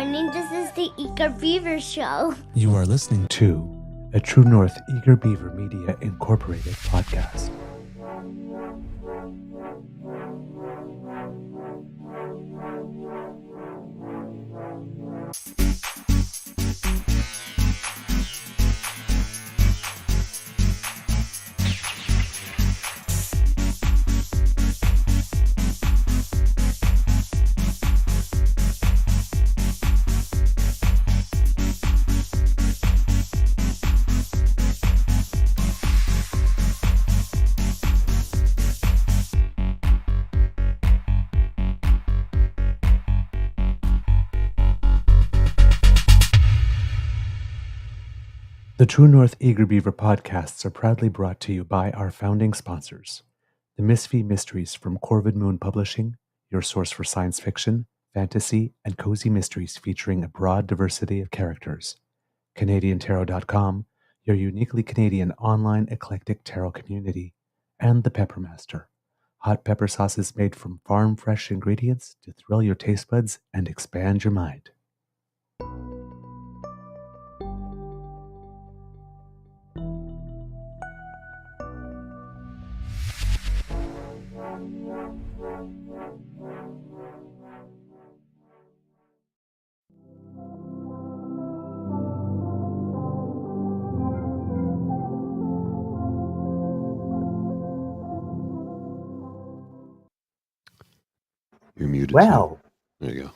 morning. This is the Eager Beaver Show. You are listening to a True North Eager Beaver Media Incorporated podcast. The True North Eager Beaver podcasts are proudly brought to you by our founding sponsors, the Misfit Mysteries from Corvid Moon Publishing, your source for science fiction, fantasy, and cozy mysteries featuring a broad diversity of characters, CanadianTarot.com, your uniquely Canadian online eclectic tarot community, and the Peppermaster, hot pepper sauces made from farm-fresh ingredients to thrill your taste buds and expand your mind. You're muted. Well, There you go.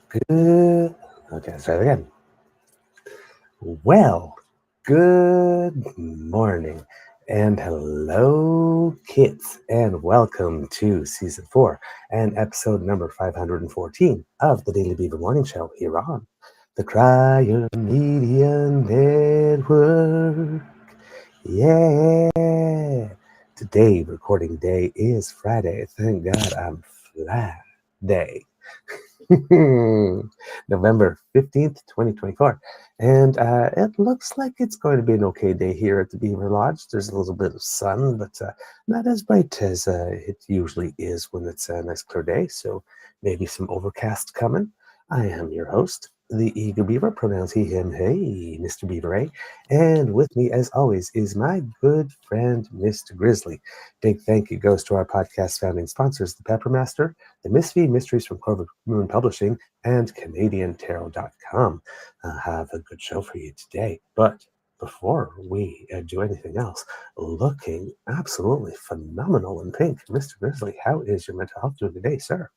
good. Okay, let's try it again. Well, good morning and hello, kids, and welcome to season 4 and episode number 514 of the Daily Beaver Morning Show here on the Cryo Media Network. Yeah. Today, recording day is Friday. Thank God I'm flat day. November 15th, 2024. And it looks like it's going to be an okay day here at the Beaver Lodge. There's a little bit of sun, but not as bright as it usually is when it's a nice clear day. So maybe some overcast coming. I am your host, the Eager Beaver, pronouns he, him, hey, Mr. Beaver, eh? And with me, as always, is my good friend, Mr. Grizzly. Big thank you goes to our podcast founding sponsors, the Peppermaster, the Misfit Mysteries from Corvid Moon Publishing, and CanadianTarot.com. Have a good show for you today. But before we do anything else, looking absolutely phenomenal in pink, Mr. Grizzly, how is your mental health doing today, sir?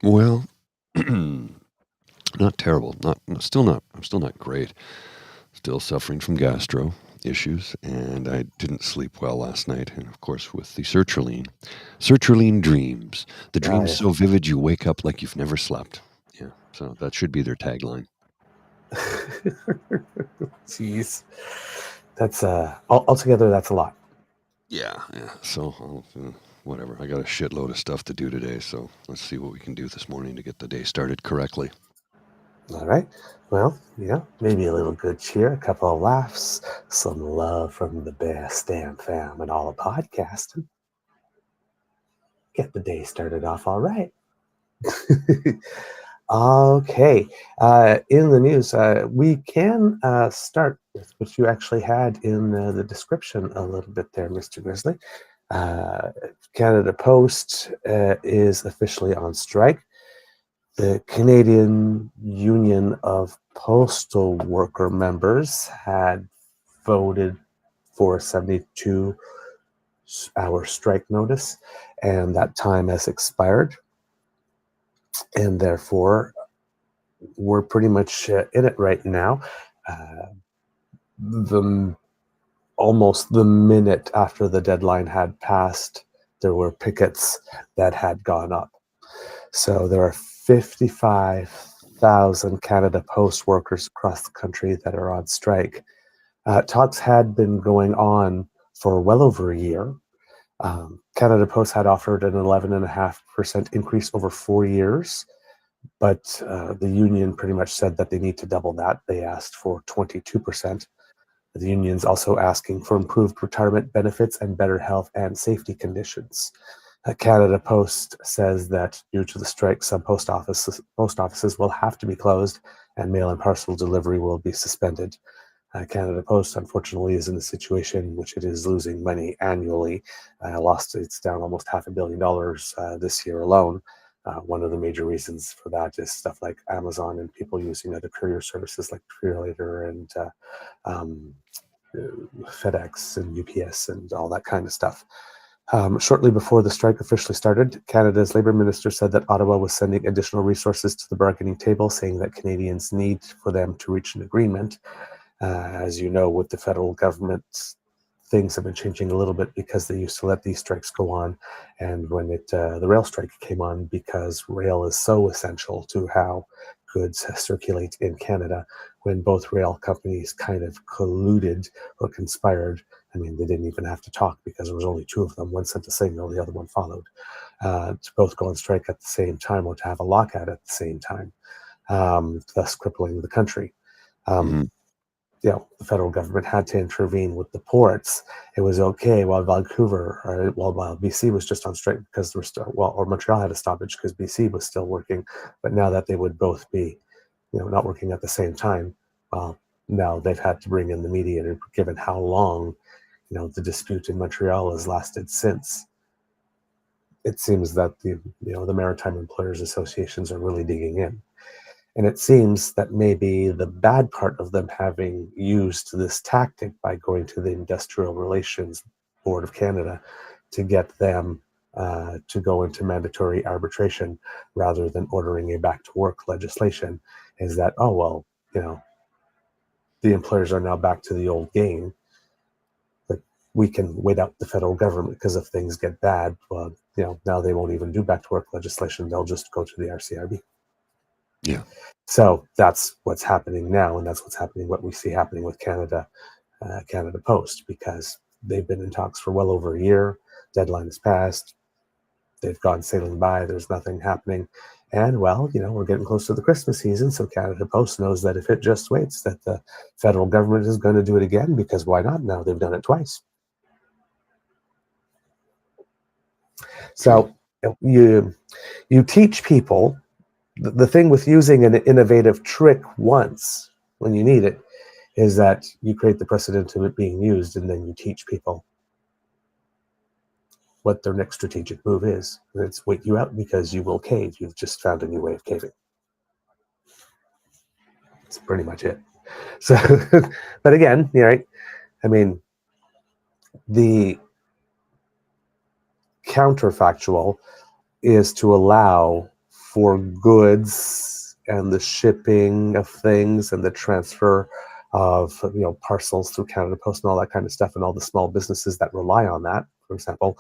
Well, not terrible. I'm still not great. Still suffering from gastro issues, and I didn't sleep well last night. And of course, with the sertraline dreams, the dreams so vivid you wake up like you've never slept. Yeah, so that should be their tagline. Jeez, that's altogether that's a lot. Yeah. So whatever. I got a shitload of stuff to do today, so let's see what we can do this morning to get the day started correctly. All right. Well, yeah, maybe a little good cheer, a couple of laughs, some love from the best damn fam and all of podcasting. Get the day started off all right. Okay. In the news, we can start with what you actually had in the description a little bit there, Mr. Grizzly. Canada Post is officially on strike. The Canadian Union of Postal Worker members had voted for a 72-hour strike notice, and that time has expired. And therefore, we're pretty much in it right now. Almost the minute after the deadline had passed, there were pickets that had gone up. So there are 55,000 Canada Post workers across the country that are on strike. Talks had been going on for well over a year. Canada Post had offered an 11.5% increase over 4 years, but the union pretty much said that they need to double that. They asked for 22%. The union's also asking for improved retirement benefits and better health and safety conditions. Canada Post says that due to the strike, some post offices will have to be closed and mail and parcel delivery will be suspended. Canada Post, unfortunately, is in a situation in which it is losing money annually. It's down almost $500 million this year alone. One of the major reasons for that is stuff like Amazon and people using other courier services like Courier and FedEx and UPS and all that kind of stuff. Shortly before the strike officially started, Canada's Labour Minister said that Ottawa was sending additional resources to the bargaining table, saying that Canadians need for them to reach an agreement. As you know, with the federal government, things have been changing a little bit because they used to let these strikes go on. And when the rail strike came on, because rail is so essential to how goods circulate in Canada, when both rail companies kind of colluded or conspired, I mean, they didn't even have to talk because there was only two of them. One sent a signal, the other one followed, to both go on strike at the same time or to have a lockout at the same time, thus crippling the country. The federal government had to intervene with the ports. It was okay while while BC was just on strike because there were or Montreal had a stoppage because BC was still working. But now that they would both be, not working at the same time, well, now they've had to bring in the mediator, given how long, the dispute in Montreal has lasted since. It seems that the Maritime Employers Associations are really digging in. And it seems that maybe the bad part of them having used this tactic by going to the Industrial Relations Board of Canada to get them to go into mandatory arbitration rather than ordering a back-to-work legislation is that, the employers are now back to the old game. Like, we can wait out the federal government because if things get bad, well, now they won't even do back-to-work legislation. They'll just go to the RCRB. Yeah. So that's what's happening now, and that's what we see happening with Canada Post, because they've been in talks for well over a year. Deadline is passed. They've gone sailing by. There's nothing happening. And, well, we're getting close to the Christmas season, so Canada Post knows that if it just waits, that the federal government is going to do it again, because why not? Now they've done it twice. So you teach people. The thing with using an innovative trick once when you need it is that you create the precedent of it being used, and then you teach people what their next strategic move is. And it's wait you out because you will cave. You've just found a new way of caving. That's pretty much it. So, but again, I mean, the counterfactual is to allow for goods and the shipping of things and the transfer of parcels through Canada Post and all that kind of stuff, and all the small businesses that rely on that, for example,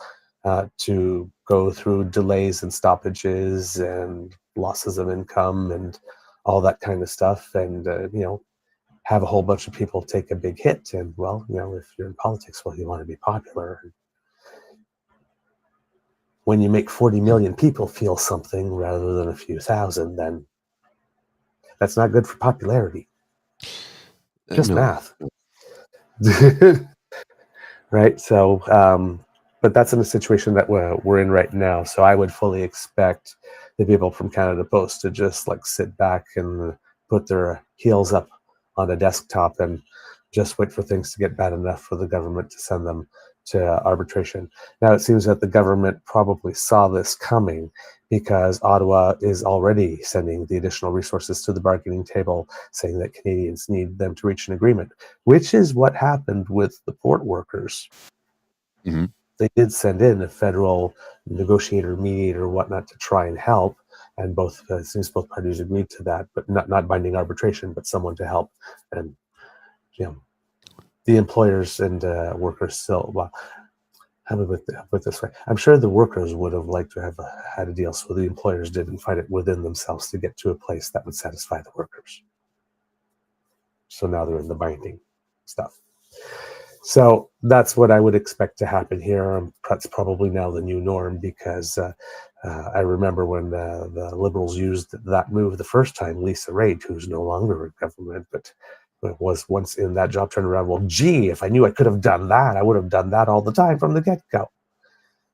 to go through delays and stoppages and losses of income and all that kind of stuff, and have a whole bunch of people take a big hit. And, well, if you're in politics, well, you want to be popular. When you make 40 million people feel something rather than a few thousand, then that's not good for popularity. Just math. Right? So, but that's in a situation that we're in right now. So I would fully expect the people from Canada Post to just sit back and put their heels up on a desktop and just wait for things to get bad enough for the government to send them to arbitration. Now, it seems that the government probably saw this coming, because Ottawa is already sending the additional resources to the bargaining table, saying that Canadians need them to reach an agreement, which is what happened with the port workers. Mm-hmm. They did send in a federal negotiator, mediator, whatnot, to try and help, and it seems both parties agreed to that, but not binding arbitration, but someone to help. And the employers and workers still, well, how do we put it this way? I'm sure the workers would have liked to have had a deal, so the employers didn't fight it within themselves to get to a place that would satisfy the workers. So now they're in the binding stuff. So that's what I would expect to happen here. That's probably now the new norm, because I remember when the Liberals used that move the first time, Lisa Raitt, who's no longer in government, but was once in that job, turned around, well, gee, if I knew I could have done that, I would have done that all the time from the get-go.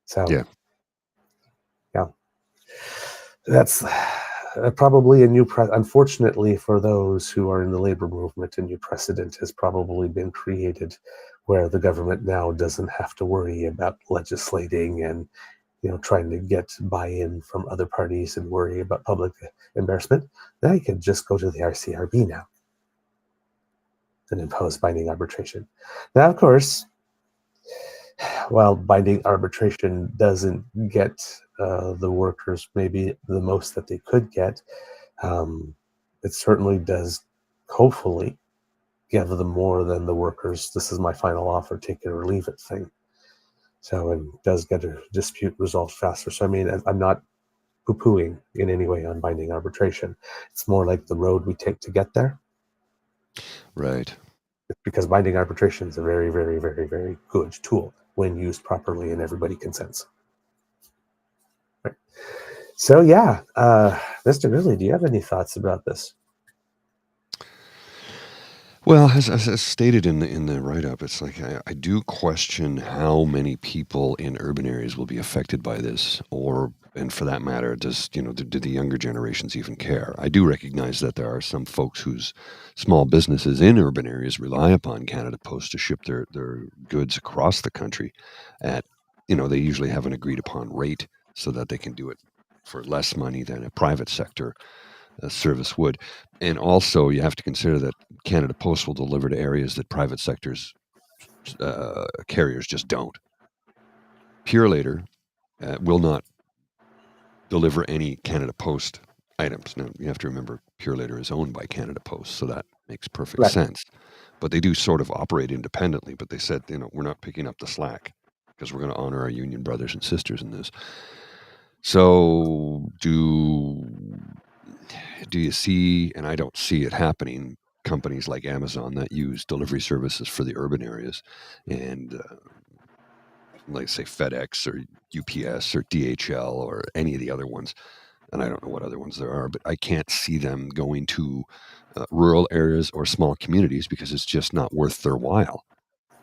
So, yeah. That's probably a new unfortunately for those who are in the labor movement, a new precedent has probably been created where the government now doesn't have to worry about legislating and trying to get buy-in from other parties and worry about public embarrassment. Now you can just go to the RCRB now and impose binding arbitration. Now, of course, while binding arbitration doesn't get the workers maybe the most that they could get, it certainly does, hopefully, give them more than the workers, this is my final offer, take it or leave it thing. So it does get a dispute resolved faster. So I mean, I'm not poo-pooing in any way on binding arbitration. It's more like the road we take to get there. Right. Because binding arbitration is a very, very, very, very good tool when used properly and everybody consents. Right. So yeah, Mr. Grizzly, do you have any thoughts about this? Well, as stated in the write-up, it's like I do question how many people in urban areas will be affected by this, and for that matter, do the younger generations even care? I do recognize that there are some folks whose small businesses in urban areas rely upon Canada Post to ship their goods across the country at, they usually have an agreed upon rate so that they can do it for less money than a private sector service would. And also, you have to consider that Canada Post will deliver to areas that private sectors carriers just don't. Purelator will not deliver any Canada Post items. Now, you have to remember Purelator is owned by Canada Post, so that makes perfect sense. But they do sort of operate independently. But they said, we're not picking up the slack because we're going to honor our union brothers and sisters in this. So do you see, and I don't see it happening, companies like Amazon that use delivery services for the urban areas, and like say FedEx or UPS or DHL or any of the other ones, and I don't know what other ones there are, but I can't see them going to rural areas or small communities because it's just not worth their while.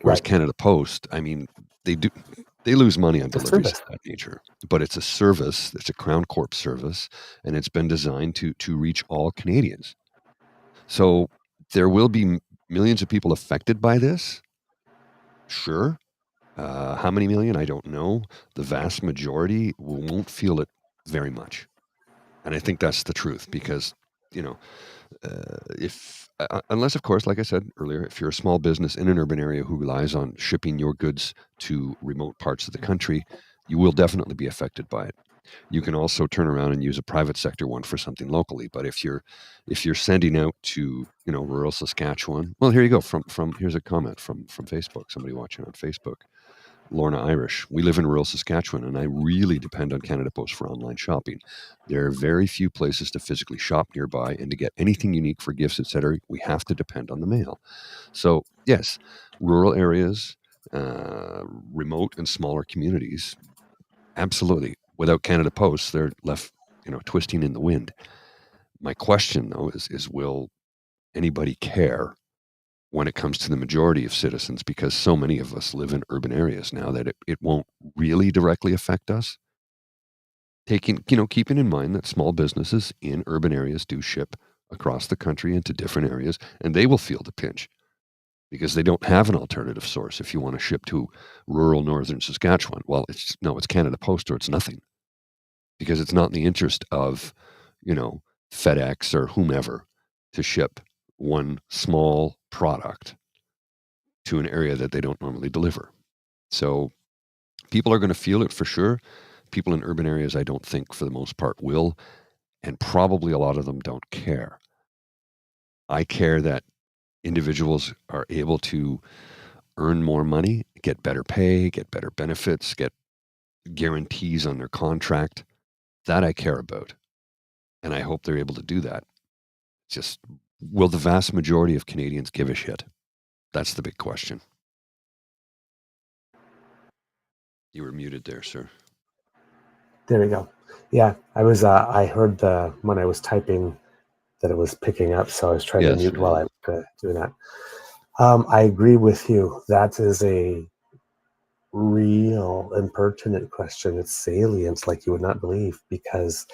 Whereas Canada Post, I mean, they lose money on deliveries of that nature, but it's a service, it's a Crown Corp service, and it's been designed to reach all Canadians. So there will be millions of people affected by this. Sure. How many million? I don't know. The vast majority won't feel it very much. And I think that's the truth because, unless, of course, like I said earlier, if you're a small business in an urban area who relies on shipping your goods to remote parts of the country, you will definitely be affected by it. You can also turn around and use a private sector one for something locally. But if you're sending out to rural Saskatchewan, well, here you go. Here's a comment from Facebook. Somebody watching on Facebook. Lorna Irish. We live in rural Saskatchewan, and I really depend on Canada Post for online shopping. There are very few places to physically shop nearby, and to get anything unique for gifts, etc., we have to depend on the mail. So, yes, rural areas, remote and smaller communities, absolutely. Without Canada Post, they're left, twisting in the wind. My question, though, is will anybody care when it comes to the majority of citizens, because so many of us live in urban areas now that it won't really directly affect us? Keeping in mind that small businesses in urban areas do ship across the country into different areas, and they will feel the pinch because they don't have an alternative source. If you want to ship to rural northern Saskatchewan, well, it's Canada Post or it's nothing, because it's not in the interest of, FedEx or whomever to ship one small product to an area that they don't normally deliver. So people are going to feel it for sure. People in urban areas, I don't think for the most part will, and probably a lot of them don't care. I care that individuals are able to earn more money, get better pay, get better benefits, get guarantees on their contract. That I care about. And I hope they're able to do that. Just, will the vast majority of Canadians give a shit? That's the big question. You were muted there, sir. There we go. Yeah, I heard when I was typing that it was picking up, so I was trying to mute while I was doing that. I agree with you. That is a real and pertinent question. It's salient like you would not believe, because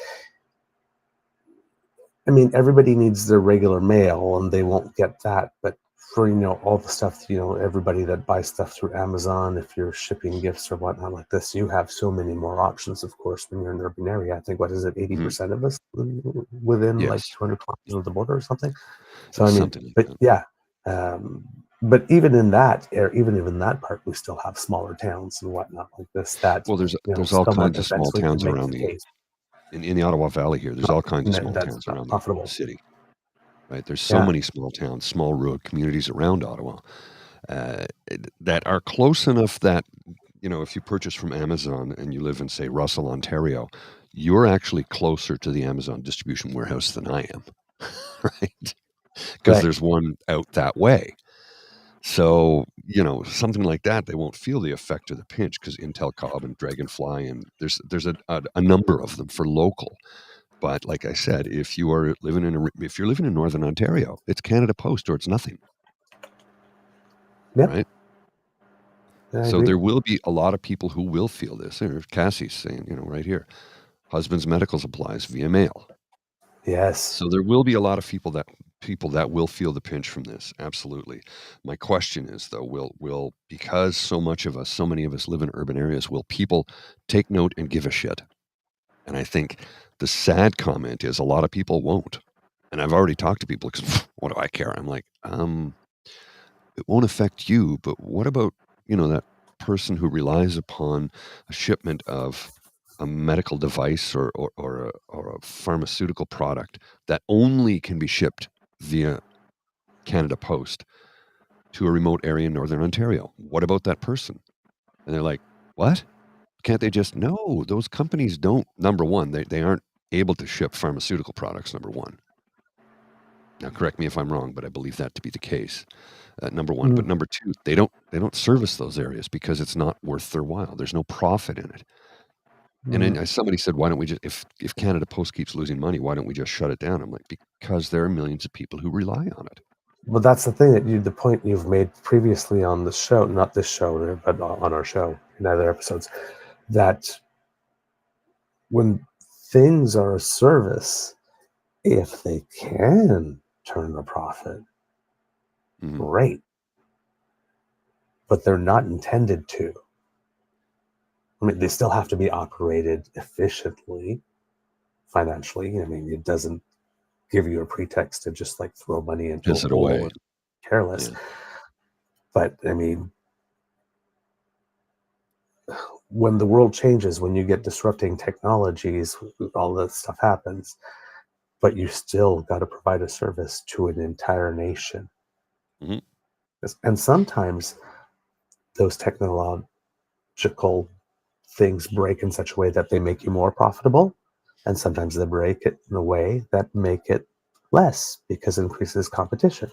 I mean, everybody needs their regular mail, and they won't get that. But for all the stuff, everybody that buys stuff through Amazon, if you're shipping gifts or whatnot like this, you have so many more options. Of course, when you're in an urban area, I think what is it, 80% of us within like Yes. 200 kilometers of the border or something. So I mean, Something like but that. yeah. But even in that, even in that part, we still have smaller towns and whatnot like this that Well, there's all someone kinds of small eventually can towns make around the case. in the Ottawa Valley here. There's all kinds of small That's towns not around the profitable. city, right? There's so Yeah. many small towns, small rural communities around Ottawa that are close enough that, if you purchase from Amazon and you live in, say, Russell, Ontario, you're actually closer to the Amazon distribution warehouse than I am, right? Because Right. there's one out that way. So, something like that, they won't feel the effect of the pinch because Intel Cobb and Dragonfly, and there's a number of them for local. But like I said, if you're living in Northern Ontario, it's Canada Post or it's nothing, Yep. right? I So agree. there will be a lot of people who will feel this. There's Cassie's saying, right here, husband's medical supplies via mail. Yes. So there will be a lot of people that will feel the pinch from this. Absolutely. My question is though, will because so many of us live in urban areas, will people take note and give a shit? And I think the sad comment is a lot of people won't. And I've already talked to people because what do I care? I'm like, it won't affect you, but what about, that person who relies upon a shipment of a medical device or a pharmaceutical product that only can be shipped via Canada Post to a remote area in Northern Ontario? What about that person? And they're like, what? Can't they just? No, those companies don't. Number one, they aren't able to ship pharmaceutical products, number one. Now, correct me if I'm wrong, but I believe that to be the case. Number one, but number two, they don't service those areas because it's not worth their while. There's no profit in it. And then somebody said, "Why don't we just if Canada Post keeps losing money, why don't we just shut it down?" I'm like, because there are millions of people who rely on it. Well, that's the thing the point you've made previously on the show, not this show, but on our show in other episodes, that when things are a service, if they can turn a profit, great. But they're not intended to. I mean, they still have to be operated efficiently, financially. I mean, it doesn't give you a pretext to just like throw money into Piss a it hole away. and careless. Yeah. But I mean, when the world changes, when you get disrupting technologies, all that stuff happens, but you still got to provide a service to an entire nation. And sometimes those technological things break in such a way that they make you more profitable, and sometimes they break it in a way that make it less because it increases competition,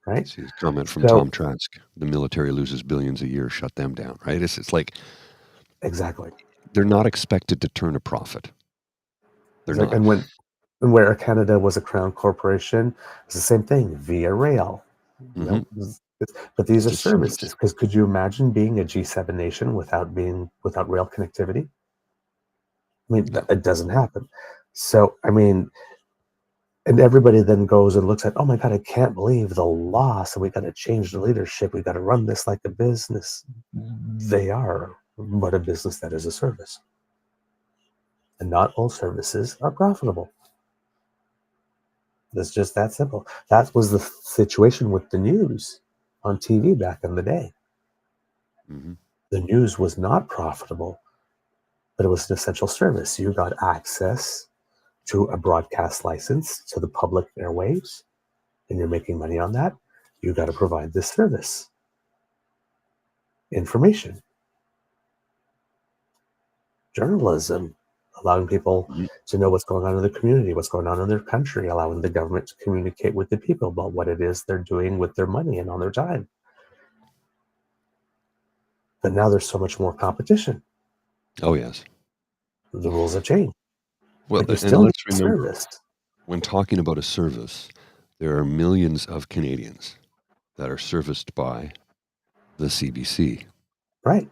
right? See this comment from So Tom Trask: the military loses billions a year, shut them down, right? It's like exactly. they're not expected to turn a profit. They're It's like, not. and where Canada was a crown corporation, it's the same thing via rail. But these are Just service. services. Because could you imagine being a G7 nation without rail connectivity? I mean, No. it doesn't happen. So I mean, and everybody then goes and looks at, oh my God, I can't believe the loss, and we got to change the leadership. We got to run this like a business. They are, but a business that is a service. And not all services are profitable. It's just that simple. That was the situation with the news on TV back in the day. The news was not profitable, but it was an essential service. You got access to a broadcast license to the public airwaves, and you're making money on that. You got to provide this service. Information. Journalism. Allowing people to know what's going on in the community, what's going on in their country, allowing the government to communicate with the people about what it is they're doing with their money and on their time. But now there's so much more competition. Oh, yes. The rules have changed. Well, But you and still need let's remember, service. when talking about a service, there are millions of Canadians that are serviced by the CBC. Right.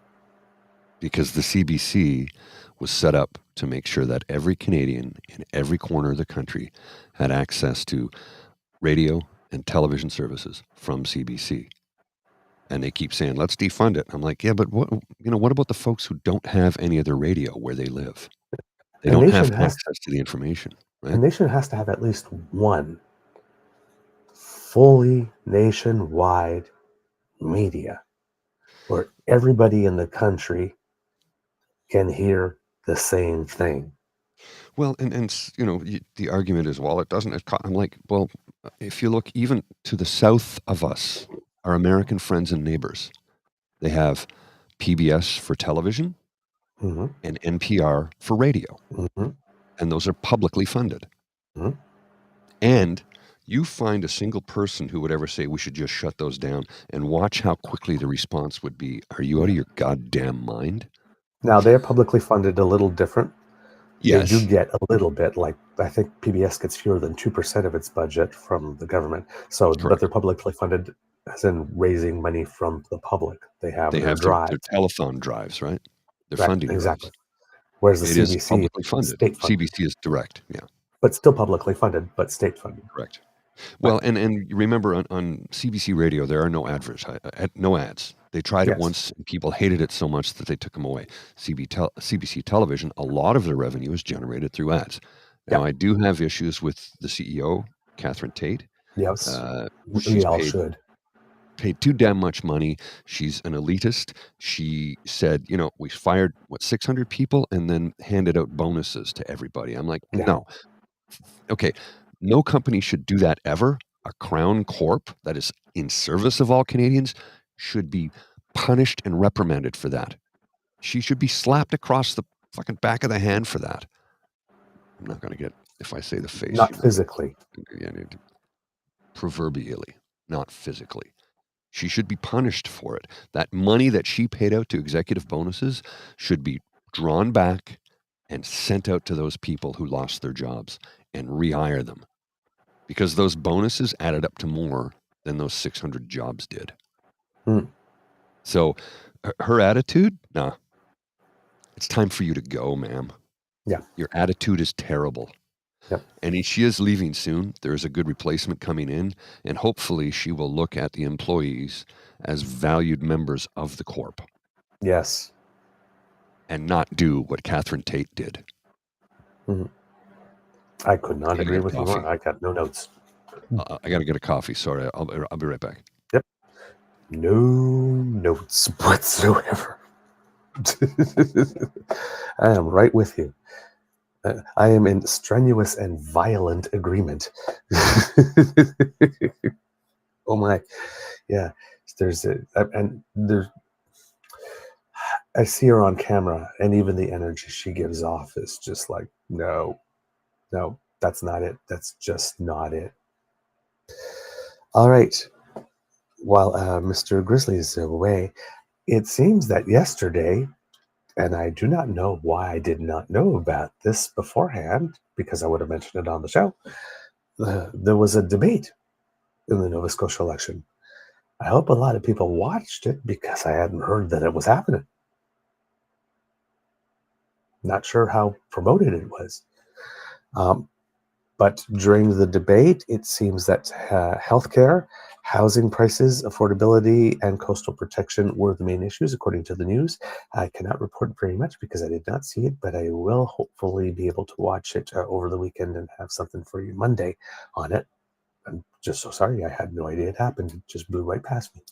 Because the CBC was set up to make sure that every Canadian in every corner of the country had access to radio and television services from CBC. And they keep saying, let's defund it. I'm like, yeah, but what about the folks who don't have any other radio where they live? They A don't nation have has access to the information, a right? nation has to have at least one fully nationwide media where everybody in the country can hear the same thing. Well, the argument is, well, it doesn't. I'm like, well, if you look even to the south of us, our American friends and neighbors, they have PBS for television hmm and NPR for radio, hmm and those are publicly funded. hmm And you find a single person who would ever say we should just shut those down, and watch how quickly the response would be, are you out of your goddamn mind? Now, they're publicly funded a little different. They do Yes, get a little bit, like I think PBS gets fewer than 2% of its budget from the government. So, but they're correct. publicly funded as in raising money from the public. They have They their have their drives. telethon drives, right? Their Right, funding drives. exactly. Whereas the It is CBC publicly is funded. state funded, CBC is direct. Yeah, but still publicly funded, but state funded. correct. Right. Well, and you remember on CBC radio, there are no ads. They tried it Yes. once, and people hated it so much that they took them away. CBC television, a lot of their revenue is generated through ads. Now, Yeah. I do have issues with the CEO, Catherine Tate. Yes. We She's all paid should. too damn much money. She's an elitist. She said, we fired 600 people and then handed out bonuses to everybody. I'm like, Yeah. no. Okay, no company should do that ever. A crown corp that is in service of all Canadians should be punished and reprimanded for that. She should be slapped across the fucking back of the hand for that. I'm not going to get, if I say the face, Not physically. proverbially, not physically. She should be punished for it. That money that she paid out to executive bonuses should be drawn back and sent out to those people who lost their jobs and rehire them, because those bonuses added up to more than those 600 jobs did. Hmm. So her attitude, nah, it's time for you to go, ma'am. Yeah. Your attitude is terrible. Yep. And she is leaving soon. There is a good replacement coming in, and hopefully she will look at the employees as valued members of the corp Yes. and not do what Catherine Tate did. I could not Okay, I agree got with you coffee. more. I got no notes. I got to get a coffee. Sorry, I'll be right back. No notes whatsoever. I am right with you. I am in strenuous and violent agreement. Oh my, yeah. I see her on camera, and even the energy she gives off is just like, no, that's not it. That's just not it. All right. While Mr. Grizzly is away, it seems that yesterday, and I do not know why I did not know about this beforehand, because I would have mentioned it on the show, there was a debate in the Nova Scotia election. I hope a lot of people watched it, because I hadn't heard that it was happening. Not sure how promoted it was. But during the debate, it seems that healthcare, housing prices, affordability, and coastal protection were the main issues, according to the news. I cannot report very much because I did not see it, but I will hopefully be able to watch it over the weekend and have something for you Monday on it. I'm just so sorry. I had no idea it happened. It just blew right past me.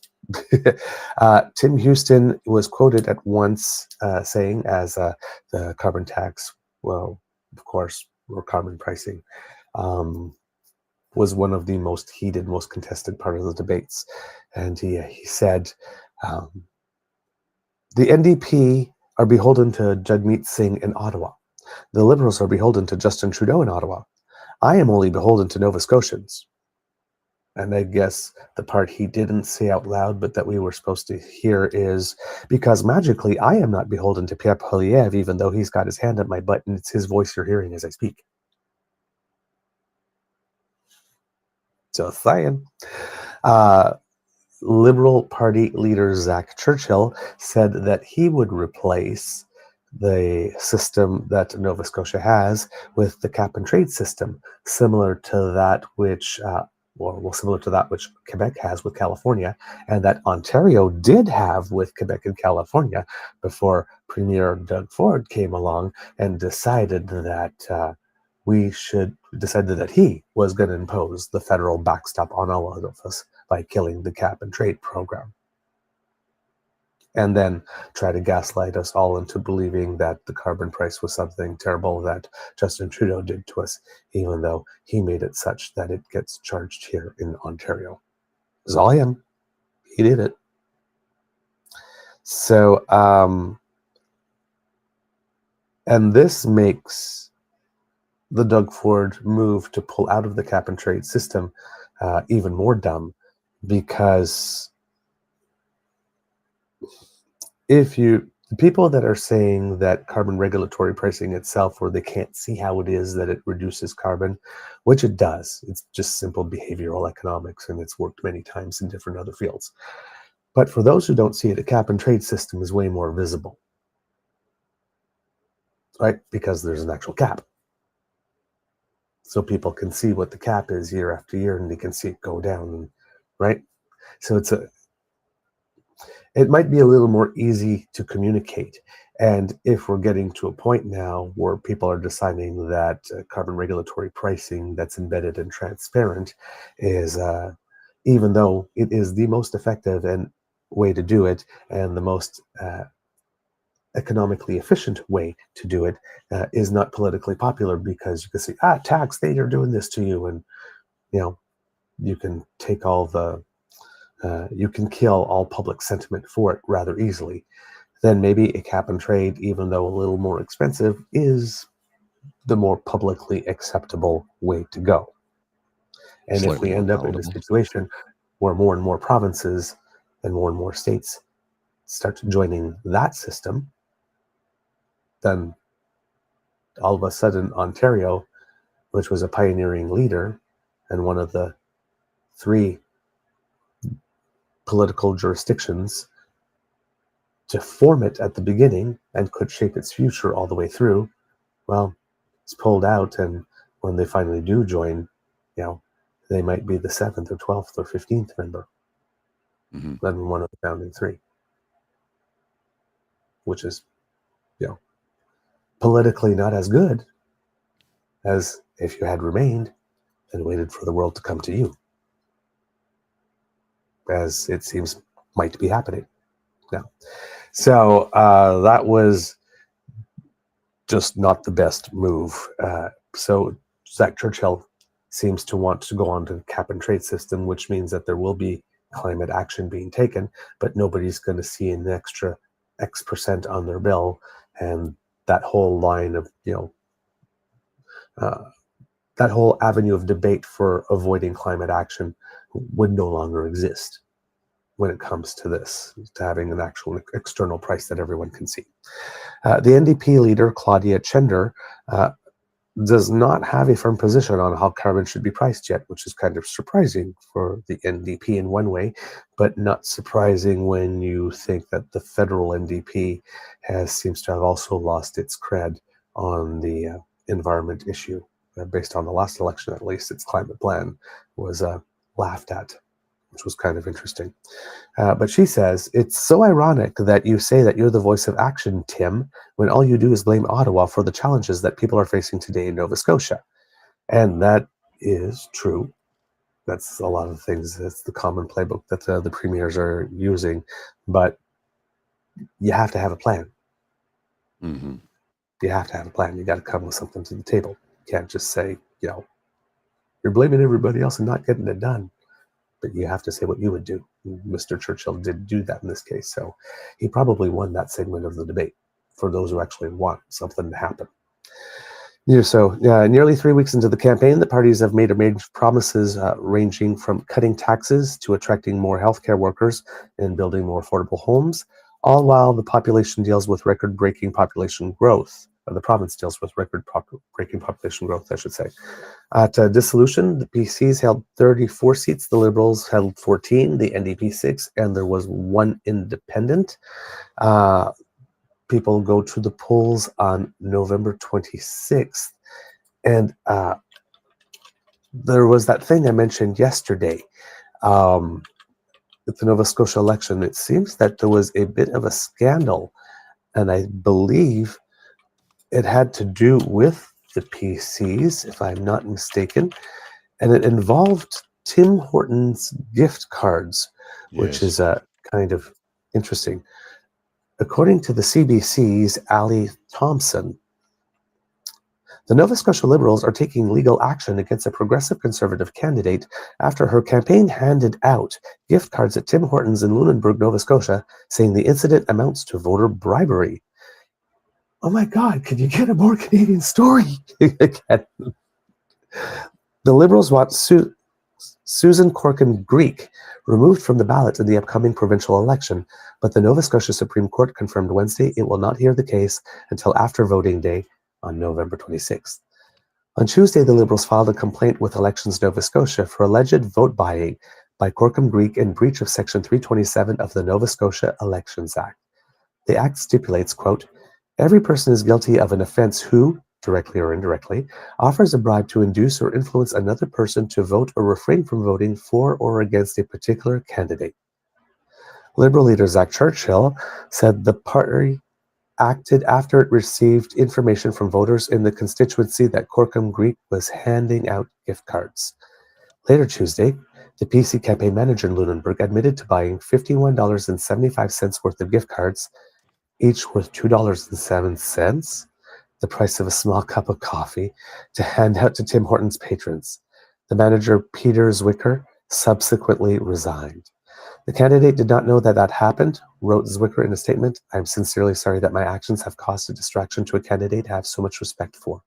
Tim Houston was quoted at once saying, as the carbon tax, well, of course, or carbon pricing, was one of the most heated, most contested part of the debates. And he said, the NDP are beholden to Jagmeet Singh in Ottawa. The Liberals are beholden to Justin Trudeau in Ottawa. I am only beholden to Nova Scotians. And I guess the part he didn't say out loud, but that we were supposed to hear, is because magically I am not beholden to Pierre Poilievre, even though he's got his hand up my butt and it's his voice you're hearing as I speak. Just saying. Liberal Party leader Zach Churchill said that he would replace the system that Nova Scotia has with the cap and trade system, similar to that which similar to that which Quebec has with California, and that Ontario did have with Quebec and California before Premier Doug Ford came along and decided that he was going to impose the federal backstop on all of us by killing the cap and trade program. And then try to gaslight us all into believing that the carbon price was something terrible that Justin Trudeau did to us, even though he made it such that it gets charged here in Ontario. It was all him. He did it. So, and this makes the Doug Ford move to pull out of the cap and trade system even more dumb, because the people that are saying that carbon regulatory pricing itself, or they can't see how it is that it reduces carbon, which it does. It's just simple behavioral economics, and it's worked many times in different other fields. But for those who don't see it, a cap and trade system is way more visible, right? Because there's an actual cap. So people can see what the cap is year after year, and they can see it go down, right? So it might be a little more easy to communicate. And if we're getting to a point now where people are deciding that carbon regulatory pricing that's embedded and transparent is, even though it is the most effective and way to do it, and the most economically efficient way to do it, is not politically popular, because you can say, tax, they are doing this to you. And, you can take all the, you can kill all public sentiment for it rather easily. Then maybe a cap and trade, even though a little more expensive, is the more publicly acceptable way to go. And Slightly if we more end up in a palatable. situation where more and more provinces and more states start joining that system, then all of a sudden Ontario, which was a pioneering leader and one of the 3 political jurisdictions to form it at the beginning and could shape its future all the way through, well, it's pulled out. And when they finally do join, they might be the 7th or 12th or 15th member, than one of the founding 3, which is, politically not as good as if you had remained and waited for the world to come to you, as it seems might be happening now. So that was just not the best move. So Zach Churchill seems to want to go on to the cap and trade system, which means that there will be climate action being taken, but nobody's going to see an extra X percent on their bill. And that whole line of, that whole avenue of debate for avoiding climate action would no longer exist when it comes to this, to having an actual external price that everyone can see. The NDP leader, Claudia Chender, does not have a firm position on how carbon should be priced yet, which is kind of surprising for the NDP in one way, but not surprising when you think that the federal NDP seems to have also lost its cred on the environment issue. Based on the last election, at least, its climate plan was laughed at, which was kind of interesting. But she says, it's so ironic that you say that you're the voice of action, Tim, when all you do is blame Ottawa for the challenges that people are facing today in Nova Scotia. And that is true. That's a lot of things. That's the common playbook that the premiers are using. But you have to have a plan. You have to have a plan. You got to come with something to the table. You can't just say, you're blaming everybody else and not getting it done. But you have to say what you would do. Mr. Churchill did do that in this case. So he probably won that segment of the debate for those who actually want something to happen. So nearly 3 weeks into the campaign, the parties have made a range of promises ranging from cutting taxes to attracting more healthcare workers and building more affordable homes, all while the population deals with record-breaking population growth. The province deals with record-breaking population growth, I should say. At dissolution, the PCs held 34 seats, the Liberals held 14, the NDP 6, and there was 1 independent. people go to the polls on November 26th. And there was that thing I mentioned yesterday with the Nova Scotia election. It seems that there was a bit of a scandal, and I believe it had to do with the PCs, if I'm not mistaken, and it involved Tim Hortons gift cards, which Yes. is kind of interesting. According to the CBC's Ali Thompson, the Nova Scotia Liberals are taking legal action against a progressive Conservative candidate after her campaign handed out gift cards at Tim Hortons in Lunenburg, Nova Scotia, saying the incident amounts to voter bribery. Oh my God, could you get a more Canadian story? The Liberals want Susan Corkin-Greek removed from the ballot in the upcoming provincial election, but the Nova Scotia Supreme Court confirmed Wednesday it will not hear the case until after voting day on November 26th. On Tuesday, the Liberals filed a complaint with Elections Nova Scotia for alleged vote buying by Corkin-Greek in breach of Section 327 of the Nova Scotia Elections Act. The Act stipulates, quote, every person is guilty of an offense who, directly or indirectly, offers a bribe to induce or influence another person to vote or refrain from voting for or against a particular candidate. Liberal leader Zach Churchill said the party acted after it received information from voters in the constituency that Corkin-Greek was handing out gift cards. Later Tuesday, the PC campaign manager in Lunenburg admitted to buying $51.75 worth of gift cards, each worth $2.07, the price of a small cup of coffee, to hand out to Tim Hortons patrons. The manager, Peter Zwicker, subsequently resigned. The candidate did not know that happened, wrote Zwicker in a statement. I'm sincerely sorry that my actions have caused a distraction to a candidate I have so much respect for.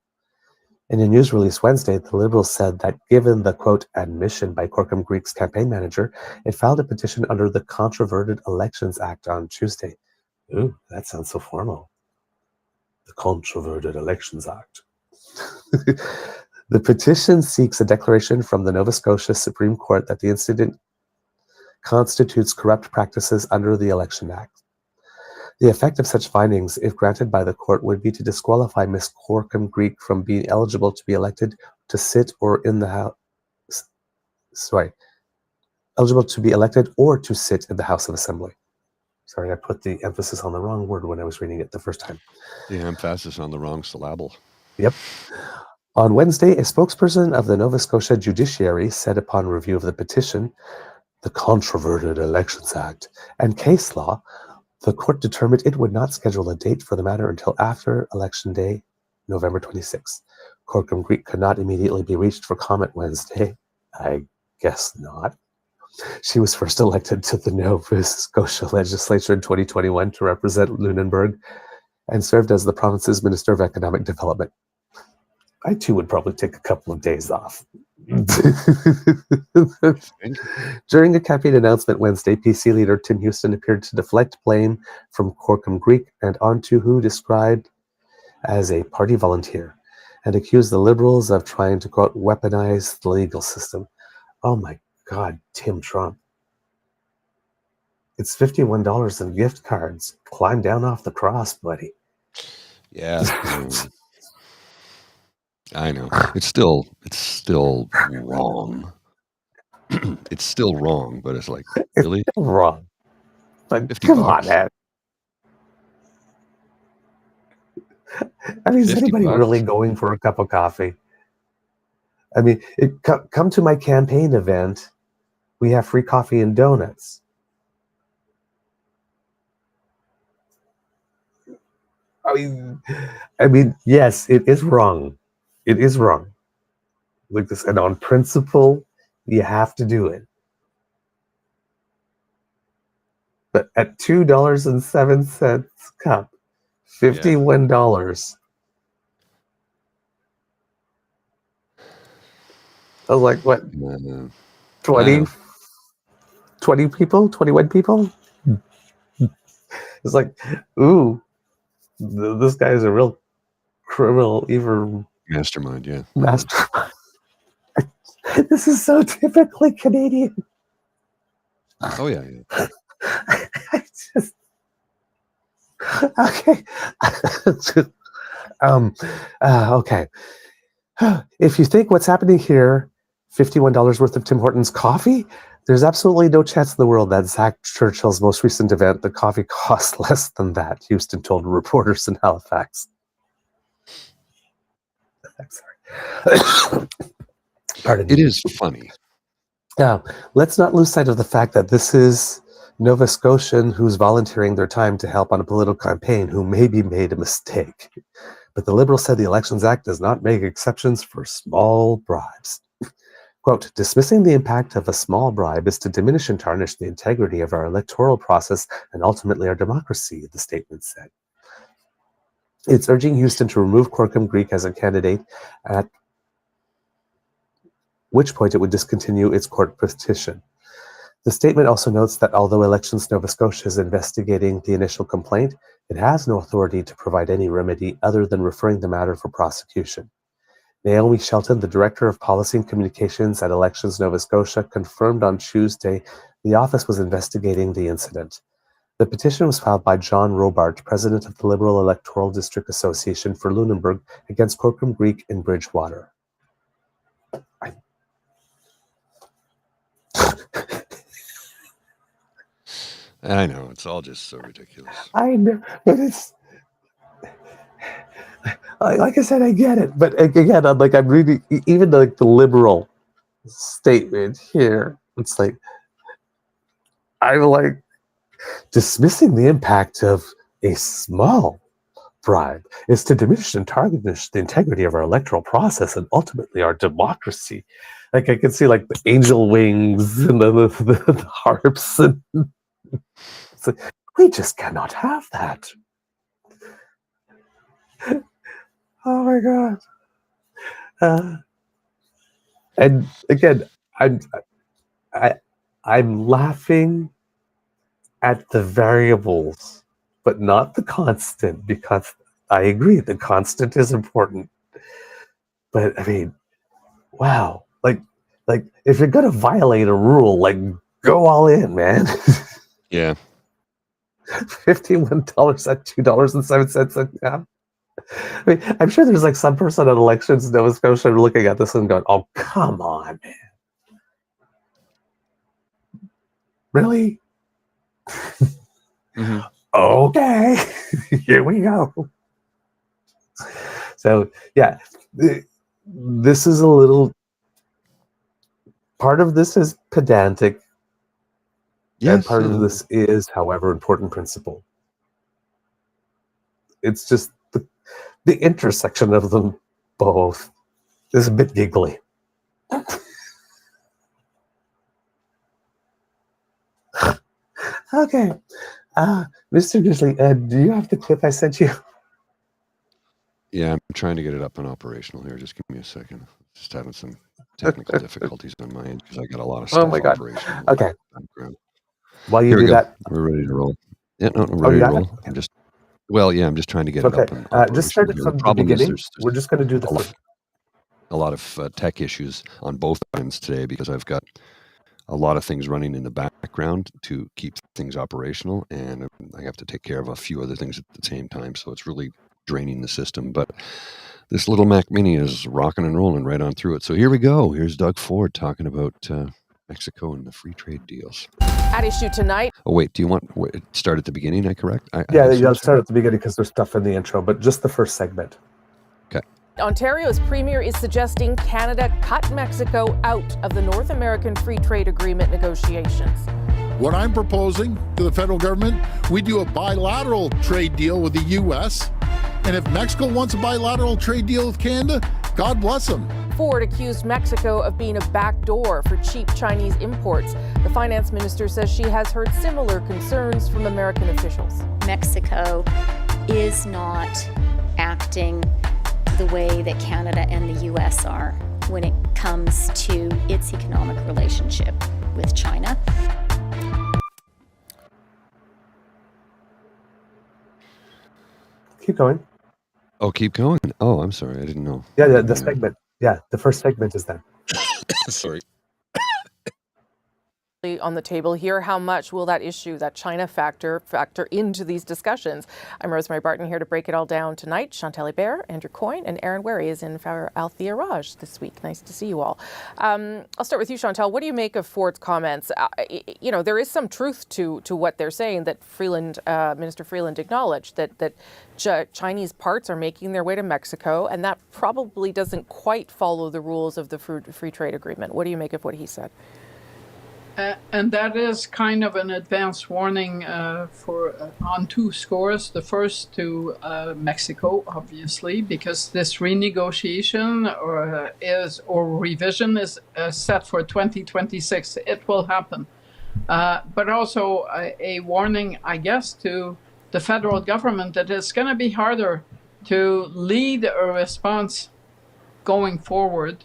In a news release Wednesday, the Liberals said that given the, quote, admission by Corkin-Greek's campaign manager, it filed a petition under the Controverted Elections Act on Tuesday. Ooh, that sounds so formal. The Controverted Elections Act. The petition seeks a declaration from the Nova Scotia Supreme Court that the incident constitutes corrupt practices under the Election Act. The effect of such findings, if granted by the court, would be to disqualify Ms. Corkin-Greek from being eligible to be elected to sit or in the House. Eligible to be elected or to sit in the House of Assembly. Sorry, I put the emphasis on the wrong word when I was reading it the first time. The emphasis on the wrong syllable. Yep. On Wednesday, a spokesperson of the Nova Scotia Judiciary said upon review of the petition, the Controverted Elections Act, and case law, the court determined it would not schedule a date for the matter until after Election Day, November 26th. Corkin-Greek could not immediately be reached for comment Wednesday. I guess not. She was first elected to the Nova Scotia legislature in 2021 to represent Lunenburg and served as the province's Minister of Economic Development. I too would probably take a couple of days off. During a campaign announcement Wednesday, PC leader Tim Houston appeared to deflect blame from Corkin-Greek and onto who described as a party volunteer and accused the Liberals of trying to, quote, weaponize the legal system. Oh my God, Tim Trump. It's $51 in gift cards. Climb down off the cross, buddy. Yeah. I know. It's still wrong. It's still wrong, but it's like, really? It's still wrong. Like, 50 come bucks. on, man. I mean, is 50 anybody bucks? really going for a cup of coffee? I mean, come to my campaign event. We have free coffee and donuts. I mean, yes, it is wrong. It is wrong. Like this, and on principle, you have to do it. But at $2.07 cup, $51. I was like, what? 20 people? 21 people? It's like, ooh, this guy is a real criminal, even Mastermind, yeah. mastermind. This is so typically Canadian. Oh, yeah. I just, Okay. Okay. If you think what's happening here, $51 worth of Tim Hortons coffee, there's absolutely no chance in the world that Zach Churchill's most recent event, the coffee cost less than that, Houston told reporters in Halifax. I'm sorry. Pardon me. It is funny. Now, let's not lose sight of the fact that this is Nova Scotian who's volunteering their time to help on a political campaign who maybe made a mistake. But the Liberals said the Elections Act does not make exceptions for small bribes. Quote, dismissing the impact of a small bribe is to diminish and tarnish the integrity of our electoral process and ultimately our democracy, the statement said. It's urging Houston to remove Corkum Greek as a candidate, at which point it would discontinue its court petition. The statement also notes that although Elections Nova Scotia is investigating the initial complaint, it has no authority to provide any remedy other than referring the matter for prosecution. Naomi Shelton, the Director of Policy and Communications at Elections Nova Scotia, confirmed on Tuesday the office was investigating the incident. The petition was filed by John Robart, President of the Liberal Electoral District Association for Lunenburg, against Corkum Greek in Bridgewater. I know, it's all just so ridiculous. I know, but it's... Like I said, I get it, but again, I'm reading even the liberal statement here. It's like I'm like dismissing the impact of a small bribe is to diminish and tarnish the integrity of our electoral process and ultimately our democracy. Like I can see like the angel wings and the harps, and it's like, we just cannot have that. Oh my God! And again, I'm laughing at the variables, but not the constant, because I agree the constant is important. But I mean, wow! Like if you're gonna violate a rule, like go all in, man. Yeah. $51 at $2.07 a pound. I mean, I'm sure there's like some person at Elections Nova Scotia looking at this and going, "Oh, come on, man! Really? Mm-hmm. Okay, here we go." So, yeah, this is a little. Part of this is pedantic, and part of this is, however, important principle. It's just the intersection of them both is a bit giggly. Okay. Mr. Grizzly, do you have the clip I sent you? Yeah, I'm trying to get it up and operational here. Just give me a second. Just having some technical difficulties on my end because I got a lot of stuff. Oh my God. Operational. Okay. Background. While you Here do that, we're ready to roll. Yeah, no, I'm ready to roll. Okay. I'm just trying to get it up and operational. Just start it from the beginning. We're just going to do a lot of tech issues on both ends today because I've got a lot of things running in the background to keep things operational, and I have to take care of a few other things at the same time, so it's really draining the system. But this little Mac Mini is rocking and rolling right on through it. So here we go. Here's Doug Ford talking about Mexico and the free trade deals. At issue tonight. Oh, wait, do you want it start at the beginning? Correct? Yeah, start at the beginning because there's stuff in the intro, but just the first segment. Okay. Ontario's premier is suggesting Canada cut Mexico out of the North American Free Trade Agreement negotiations. What I'm proposing to the federal government, we do a bilateral trade deal with the U.S., and if Mexico wants a bilateral trade deal with Canada, God bless them. Ford accused Mexico of being a backdoor for cheap Chinese imports. The finance minister says she has heard similar concerns from American officials. Mexico is not acting the way that Canada and the U.S. are when it comes to its economic relationship with China. Keep going. Oh, keep going. Oh, I'm sorry. I didn't know. Yeah, the segment. Yeah, the first segment is that. Sorry. on the table here. How much will that issue, that China factor into these discussions? I'm Rosemary Barton here to break it all down tonight. Chantal Hébert, Andrew Coyne, and Aaron Wary is in for Althea Raj this week. Nice to see you all. I'll start with you, Chantal. What do you make of Ford's comments? There is some truth to what they're saying, that Minister Freeland acknowledged that Chinese parts are making their way to Mexico, and that probably doesn't quite follow the rules of the free trade agreement. What do you make of what he said? And that is kind of an advance warning on two scores. The first to Mexico, obviously, because this renegotiation or revision is set for 2026. It will happen. But also a warning, I guess, to the federal government that it's going to be harder to lead a response going forward.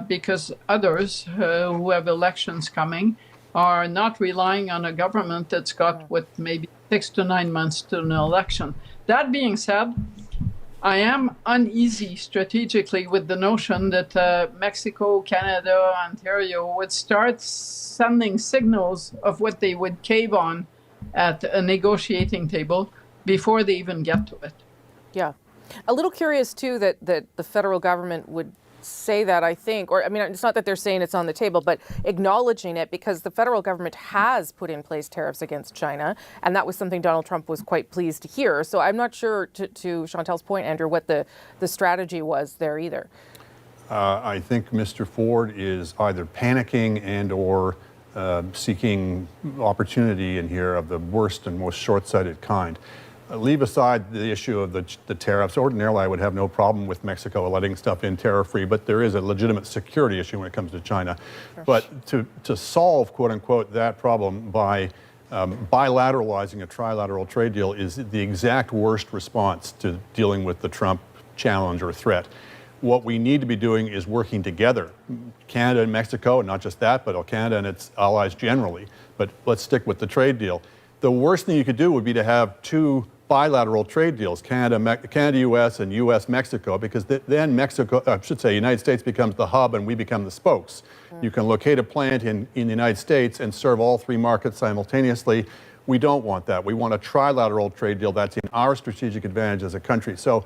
Because others who have elections coming are not relying on a government that's got maybe 6 to 9 months to an election. That being said, I am uneasy strategically with the notion that Mexico, Canada, Ontario would start sending signals of what they would cave on at a negotiating table before they even get to it. Yeah. A little curious, too, that the federal government would say that, I think, it's not that they're saying it's on the table, but acknowledging it, because the federal government has put in place tariffs against China, and that was something Donald Trump was quite pleased to hear. So I'm not sure, to Chantal's point, Andrew, what the strategy was there either. I think Mr. Ford is either panicking and or seeking opportunity in here of the worst and most short-sighted kind. Leave aside the issue of the tariffs. Ordinarily, I would have no problem with Mexico letting stuff in tariff-free, but there is a legitimate security issue when it comes to China. Sure. But to solve, quote unquote, that problem by bilateralizing a trilateral trade deal is the exact worst response to dealing with the Trump challenge or threat. What we need to be doing is working together, Canada and Mexico, and not just that, but Canada and its allies generally. But let's stick with the trade deal. The worst thing you could do would be to have two bilateral trade deals, Canada-U.S. and U.S.-Mexico, because then United States becomes the hub and we become the spokes. You can locate a plant in the United States and serve all three markets simultaneously. We don't want that. We want a trilateral trade deal that's in our strategic advantage as a country. So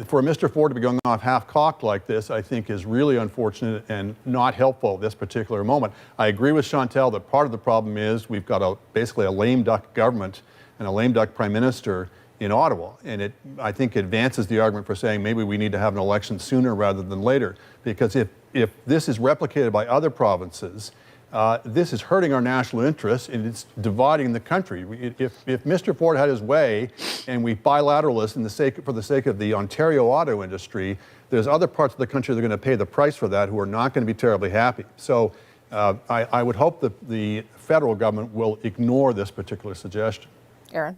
for Mr. Ford to be going off half-cocked like this, I think is really unfortunate and not helpful at this particular moment. I agree with Chantal that part of the problem is we've got basically a lame duck government and a lame duck prime minister in Ottawa. And it, I think, advances the argument for saying maybe we need to have an election sooner rather than later. Because if this is replicated by other provinces, this is hurting our national interests and it's dividing the country. If Mr. Ford had his way and we bilateralists for the sake of the Ontario auto industry, there's other parts of the country that are going to pay the price for that who are not going to be terribly happy. So I would hope that the federal government will ignore this particular suggestion. Aaron?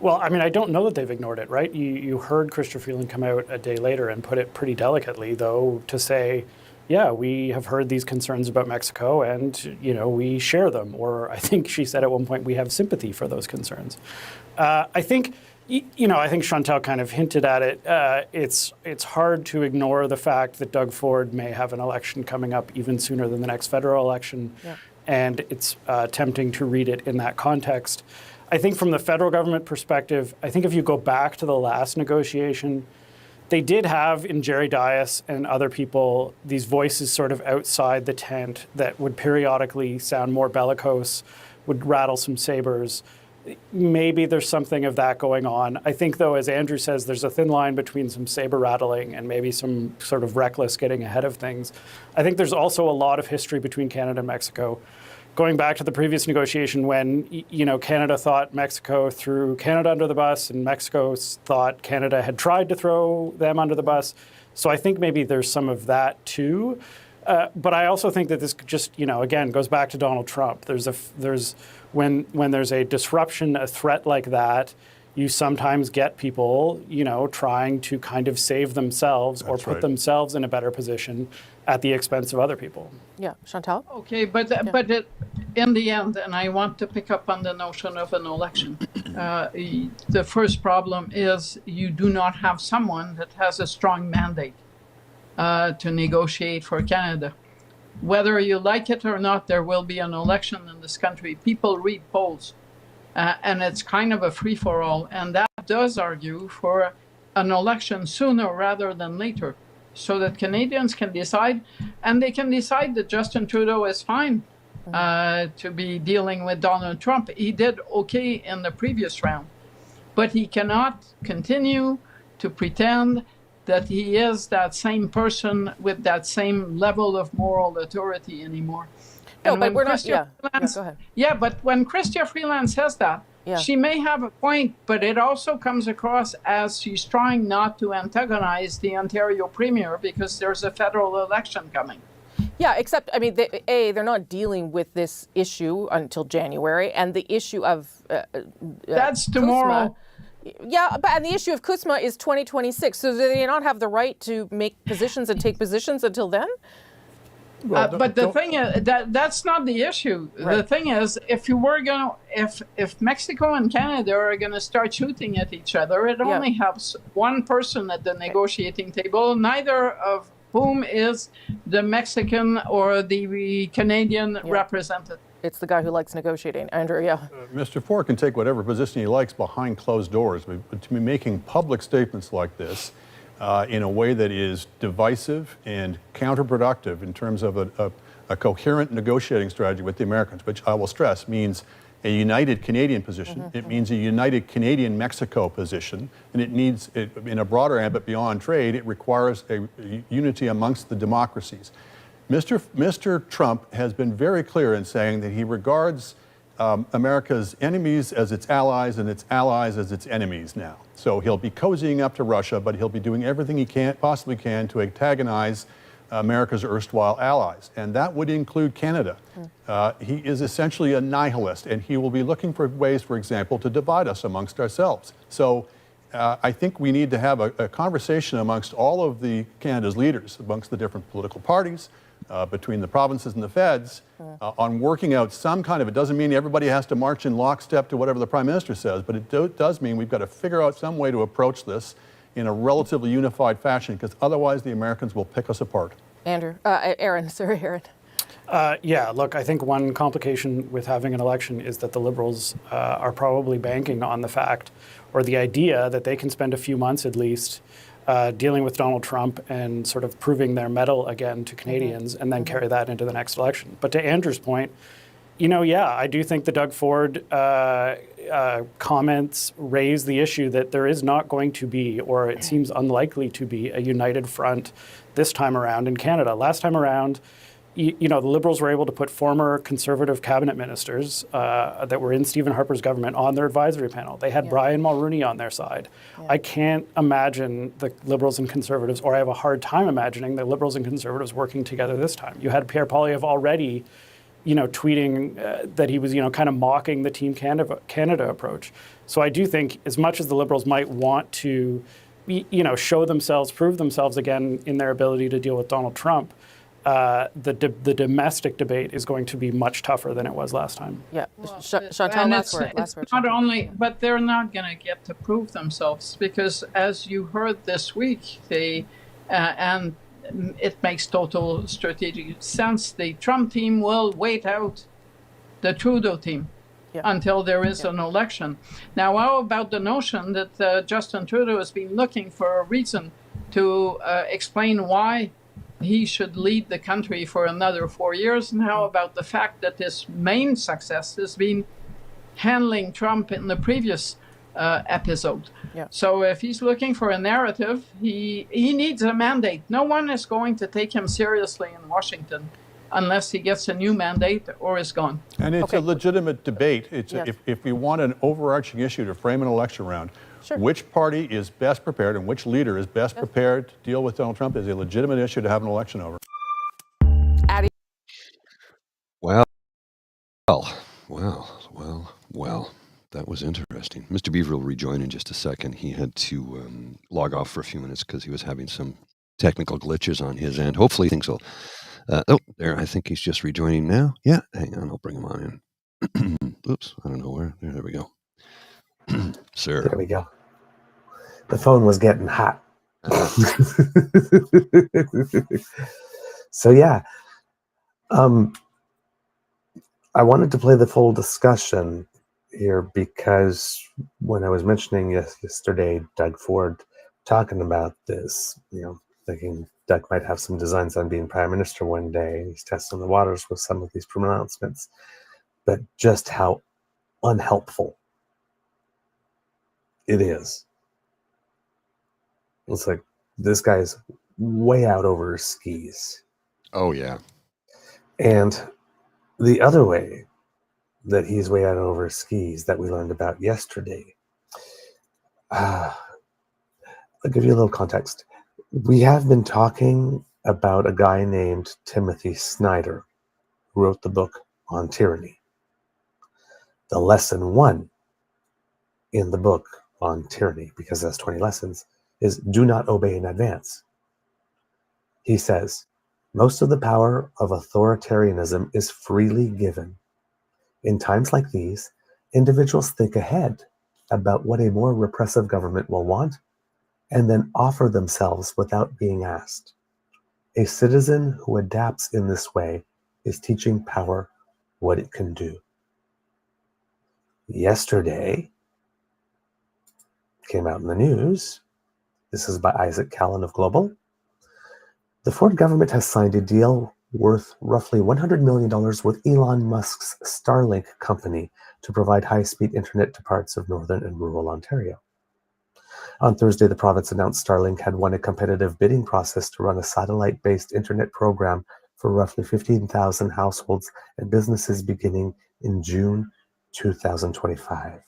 Well, I don't know that they've ignored it, right? You heard Chrystia Freeland come out a day later and put it pretty delicately, though, to say, yeah, we have heard these concerns about Mexico and, we share them. Or I think she said at one point, we have sympathy for those concerns. I think Chantal kind of hinted at it. It's hard to ignore the fact that Doug Ford may have an election coming up even sooner than the next federal election. Yeah. And it's tempting to read it in that context. I think from the federal government perspective, I think if you go back to the last negotiation, they did have in Jerry Dias and other people these voices sort of outside the tent that would periodically sound more bellicose, would rattle some sabers. Maybe there's something of that going on. I think, though, as Andrew says, there's a thin line between some saber rattling and maybe some sort of reckless getting ahead of things. I think there's also a lot of history between Canada and Mexico. Going back to the previous negotiation when, Canada thought Mexico threw Canada under the bus and Mexico thought Canada had tried to throw them under the bus. So I think maybe there's some of that too. But I also think that this just, again, goes back to Donald Trump. When there's a disruption, a threat like that, you sometimes get people, trying to kind of save themselves or put themselves in a better position at the expense of other people. Yeah, Chantal? Okay, but in the end, and I want to pick up on the notion of an election, the first problem is you do not have someone that has a strong mandate to negotiate for Canada. whether you like it or not, there will be an election in this country. People read polls, and it's kind of a free-for-all. And that does argue for an election sooner rather than later, so that Canadians can decide, and they can decide that Justin Trudeau is fine to be dealing with Donald Trump. He did okay in the previous round, but he cannot continue to pretend that he is that same person with that same level of moral authority anymore. No, And but when we're not. Chrystia Freeland- Go ahead. Yeah, but when Chrystia Freeland says that, she may have a point, but it also comes across as she's trying not to antagonize the Ontario Premier because there's a federal election coming. Yeah, except, I mean, they're not dealing with this issue until January, and the issue of that's tomorrow. Kuzma, yeah, and the issue of Kuzma is 2026. So do they not have the right to make positions and take positions until then? But the thing is that's not the issue. Right. The thing is, if Mexico and Canada are going to start shooting at each other, it only helps one person at the negotiating table, neither of whom is the Mexican or the Canadian representative. It's the guy who likes negotiating, Andrew. Mr. Ford can take whatever position he likes behind closed doors, but to be making public statements like this in a way that is divisive and counterproductive in terms of a coherent negotiating strategy with the Americans, which I will stress means a united Canadian position. It means a united Canadian-Mexico position, and it needs, in a broader ambit beyond trade, it requires a unity amongst the democracies. Mr. Trump has been very clear in saying that he regards America's enemies as its allies and its allies as its enemies now. So he'll be cozying up to Russia, but he'll be doing everything he possibly can to antagonize America's erstwhile allies, and that would include Canada. He is essentially a nihilist, and he will be looking for ways, for example, to divide us amongst ourselves. So I think we need to have a conversation amongst all of Canada's leaders, amongst the different political parties, between the provinces and the feds, on working out some kind of, it doesn't mean everybody has to march in lockstep to whatever the Prime Minister says, but it does mean we've got to figure out some way to approach this in a relatively unified fashion, because otherwise the Americans will pick us apart. Aaron, sorry, Aaron. Yeah, look, I think one complication with having an election is that the Liberals are probably banking on the fact or the idea that they can spend a few months at least dealing with Donald Trump and sort of proving their mettle again to Canadians and then carry that into the next election. But to Andrew's point, I do think the Doug Ford comments raise the issue that there is not going to be, or it seems unlikely to be, a united front this time around in Canada. Last time around, the Liberals were able to put former Conservative cabinet ministers that were in Stephen Harper's government on their advisory panel. They had Brian Mulroney on their side. I can't imagine the Liberals and Conservatives, or I have a hard time imagining the Liberals and Conservatives working together this time. You had Pierre Poilievre already tweeting that he was, kind of mocking the Team Canada approach. So I do think, as much as the Liberals might want to, show themselves, prove themselves again in their ability to deal with Donald Trump, the domestic debate is going to be much tougher than it was last time. Yeah, Chantal, last word. Not only, but they're not going to get to prove themselves because, as you heard this week, and it makes total strategic sense, the Trump team will wait out the Trudeau team until there is an election. Now, how about the notion that Justin Trudeau has been looking for a reason to explain why he should lead the country for another 4 years? And how about the fact that his main success has been handling Trump in the previous episode? So if he's looking for a narrative, he needs a mandate. No one is going to take him seriously in Washington unless he gets a new mandate or is gone. And it's a legitimate debate. It's if we want an overarching issue to frame an election around, which party is best prepared and which leader is best prepared to deal with Donald Trump is a legitimate issue to have an election over. Well, that was interesting. Mr. Beaver will rejoin in just a second. He had to log off for a few minutes because he was having some technical glitches on his end. Hopefully things will... there, I think he's just rejoining now. Yeah, hang on, I'll bring him on in. Oops, I don't know where. There we go. Sir. There we go. The phone was getting hot. So yeah, I wanted to play the full discussion here because when I was mentioning yesterday, Doug Ford talking about this, thinking Doug might have some designs on being prime minister one day, and he's testing the waters with some of these pronouncements, but just how unhelpful it is. It's like this guy's way out over his skis. Oh, yeah. And the other way that he's way out over his skis that we learned about yesterday, I'll give you a little context. We have been talking about a guy named Timothy Snyder, who wrote the book on tyranny. The lesson 1 in the book on tyranny, because that's 20 lessons, is do not obey in advance. He says, most of the power of authoritarianism is freely given. In times like these, individuals think ahead about what a more repressive government will want and then offer themselves without being asked. A citizen who adapts in this way is teaching power what it can do. Yesterday, came out in the news, this is by Isaac Callan of Global, the Ford government has signed a deal worth roughly $100 million with Elon Musk's Starlink company to provide high-speed internet to parts of northern and rural Ontario. On Thursday, the province announced Starlink had won a competitive bidding process to run a satellite-based internet program for roughly 15,000 households and businesses beginning in June 2025.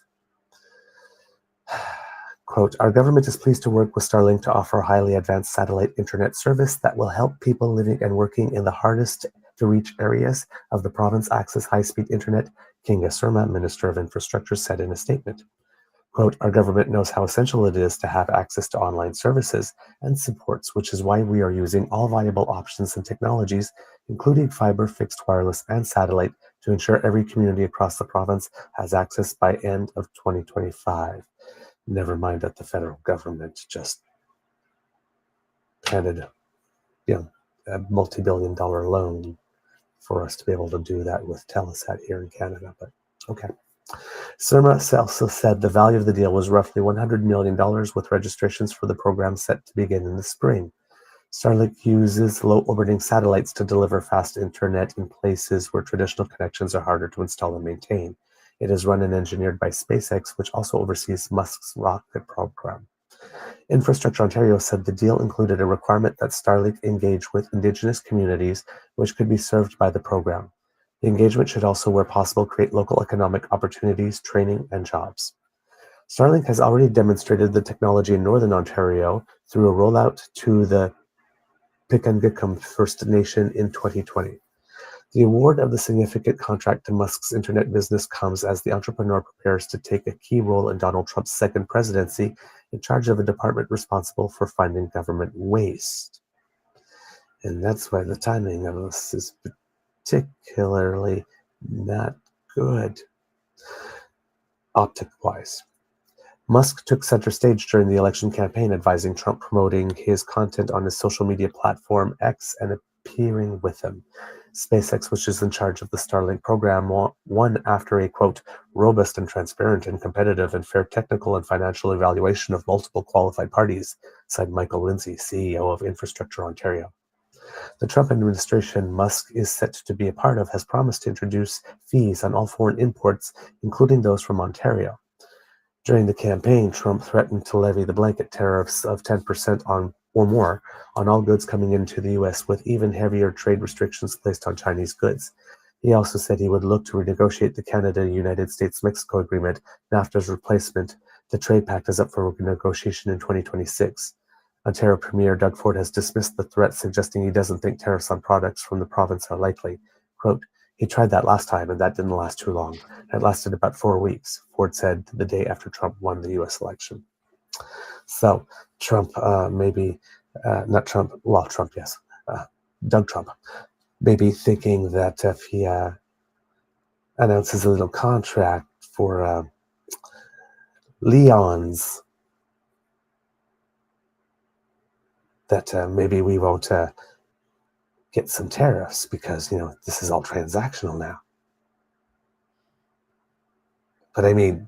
Quote, our government is pleased to work with Starlink to offer a highly advanced satellite internet service that will help people living and working in the hardest to reach areas of the province access high-speed internet, Kinga Surma, Minister of Infrastructure, said in a statement. Quote, our government knows how essential it is to have access to online services and supports, which is why we are using all viable options and technologies, including fiber, fixed wireless, and satellite, to ensure every community across the province has access by end of 2025. Never mind that the federal government just handed a multi-billion-dollar loan for us to be able to do that with Telesat here in Canada, but okay. Surma also said the value of the deal was roughly $100 million, with registrations for the program set to begin in the spring. Starlink uses low-orbiting satellites to deliver fast internet in places where traditional connections are harder to install and maintain. It is run and engineered by SpaceX, which also oversees Musk's rocket program. Infrastructure Ontario said the deal included a requirement that Starlink engage with Indigenous communities, which could be served by the program. The engagement should also, where possible, create local economic opportunities, training, and jobs. Starlink has already demonstrated the technology in Northern Ontario through a rollout to the Pikangikum First Nation in 2020. The award of the significant contract to Musk's internet business comes as the entrepreneur prepares to take a key role in Donald Trump's second presidency, in charge of a department responsible for finding government waste. And that's why the timing of this is particularly not good, optic-wise. Musk took center stage during the election campaign, advising Trump, promoting his content on his social media platform X and appearing with him. SpaceX, which is in charge of the Starlink program, won after a, quote, robust and transparent and competitive and fair technical and financial evaluation of multiple qualified parties, said Michael Lindsay, CEO of Infrastructure Ontario. The Trump administration Musk is set to be a part of has promised to introduce fees on all foreign imports, including those from Ontario. During the campaign, Trump threatened to levy the blanket tariffs of 10% on or more on all goods coming into the U.S., with even heavier trade restrictions placed on Chinese goods. He also said he would look to renegotiate the Canada-United States-Mexico Agreement, NAFTA's replacement. The trade pact is up for negotiation in 2026. Ontario Premier Doug Ford has dismissed the threat, suggesting he doesn't think tariffs on products from the province are likely. Quote, he tried that last time, and that didn't last too long. It lasted about 4 weeks, Ford said the day after Trump won the U.S. election. So Trump not Trump, well, Trump, yes, Doug Trump, maybe thinking that if he announces a little contract for Leon's, that maybe we won't get some tariffs because, this is all transactional now. But I mean,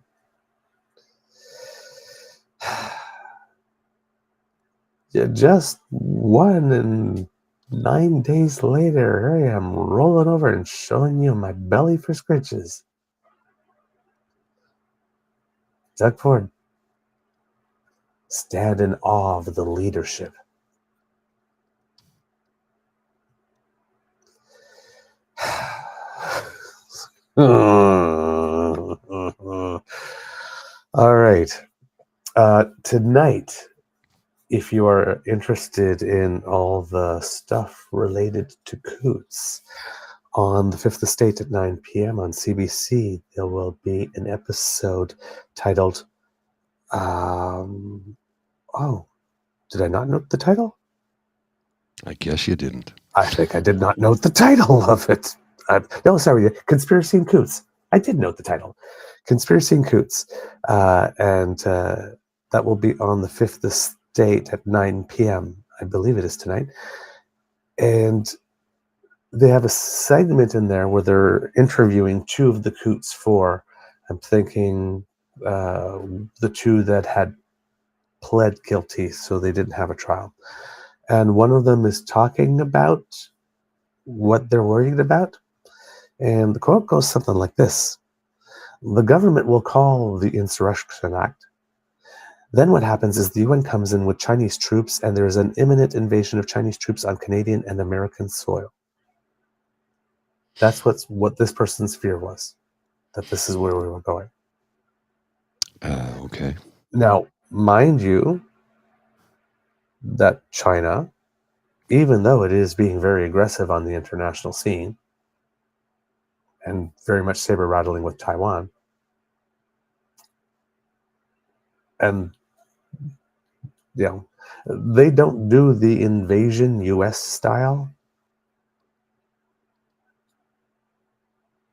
just 1 and 9 days later, here I am rolling over and showing you my belly for scritches. Doug Ford, stand in awe of the leadership. All right. Tonight, if you are interested in all the stuff related to Coots, on the Fifth Estate at 9 p.m. on CBC, there will be an episode titled, did I not note the title? I guess you didn't. I think I did not note the title of it. No, sorry, Conspiracy in Coots. I did note the title. Conspiracy in Coots. And that will be on the Fifth Estate at 9 p.m. I believe it is tonight. And they have a segment in there where they're interviewing 2 of the Coots 4. I'm thinking the 2 that had pled guilty, so they didn't have a trial. And one of them is talking about what they're worried about. And the quote goes something like this: "The government will call the Insurrection Act. Then what happens is the UN comes in with Chinese troops, and there is an imminent invasion of Chinese troops on Canadian and American soil." That's what this person's fear was, that this is where we were going. Okay. Now, mind you, that China, even though it is being very aggressive on the international scene and very much saber-rattling with Taiwan, and they don't do the invasion US style.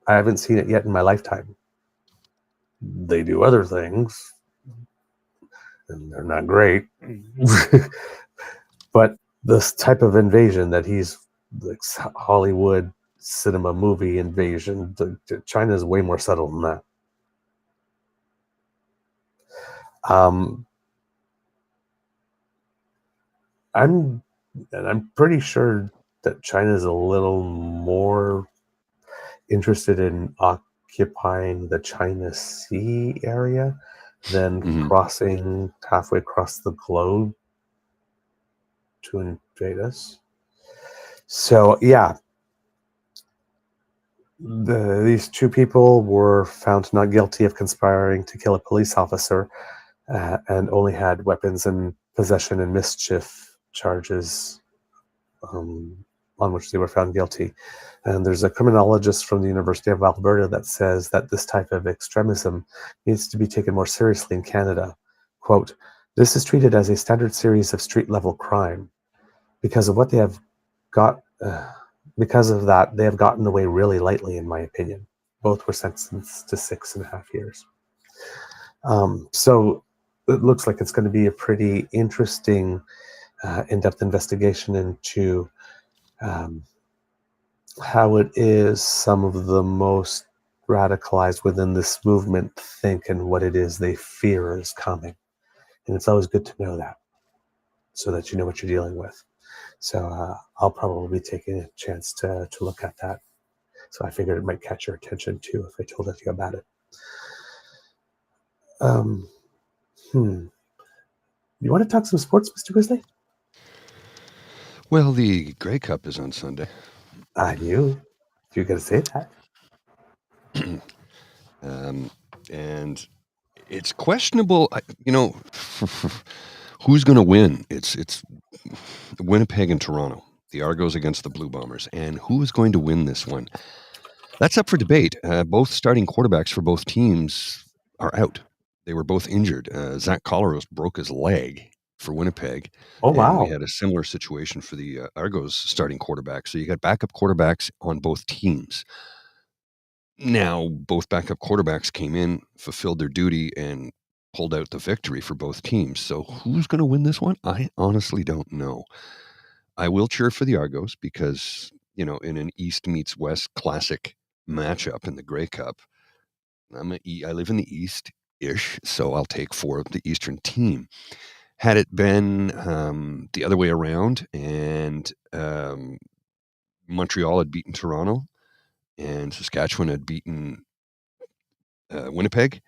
I haven't seen it yet in my lifetime. They do other things, and they're not great. But this type of invasion that he's like Hollywood cinema movie invasion, China is way more subtle than that. I'm pretty sure that China is a little more interested in occupying the China Sea area than crossing halfway across the globe to invade us. So yeah, these 2 people were found not guilty of conspiring to kill a police officer, and only had weapons and possession and mischief charges on which they were found guilty. And there's a criminologist from the University of Alberta that says that this type of extremism needs to be taken more seriously in Canada. Quote, "This is treated as a standard series of street-level crime. Because of what they have got, because of that, they have gotten away really lightly, in my opinion. Both were sentenced to 6.5 years." So it looks like it's going to be a pretty interesting in-depth investigation into how it is some of the most radicalized within this movement think and what it is they fear is coming. And it's always good to know that, so that you know what you're dealing with. So I'll probably be taking a chance to look at that. So I figured it might catch your attention too if I told you about it. You want to talk some sports, Mr. Grizzly? Well, the Grey Cup is on Sunday. I knew you were going to say that. And it's questionable, who's going to win. It's Winnipeg and Toronto, the Argos against the Blue Bombers. And who is going to win this one? That's up for debate. Both starting quarterbacks for both teams are out. They were both injured. Zach Collaros broke his leg for Winnipeg. Oh, wow. And we had a similar situation for the Argos starting quarterback. So you got backup quarterbacks on both teams. Now, both backup quarterbacks came in, fulfilled their duty, and pulled out the victory for both teams. So who's going to win this one? I honestly don't know. I will cheer for the Argos because, in an East meets West classic matchup in the Grey Cup, I live in the East-ish, so I'll take for the Eastern team. Had it been the other way around and Montreal had beaten Toronto and Saskatchewan had beaten Winnipeg,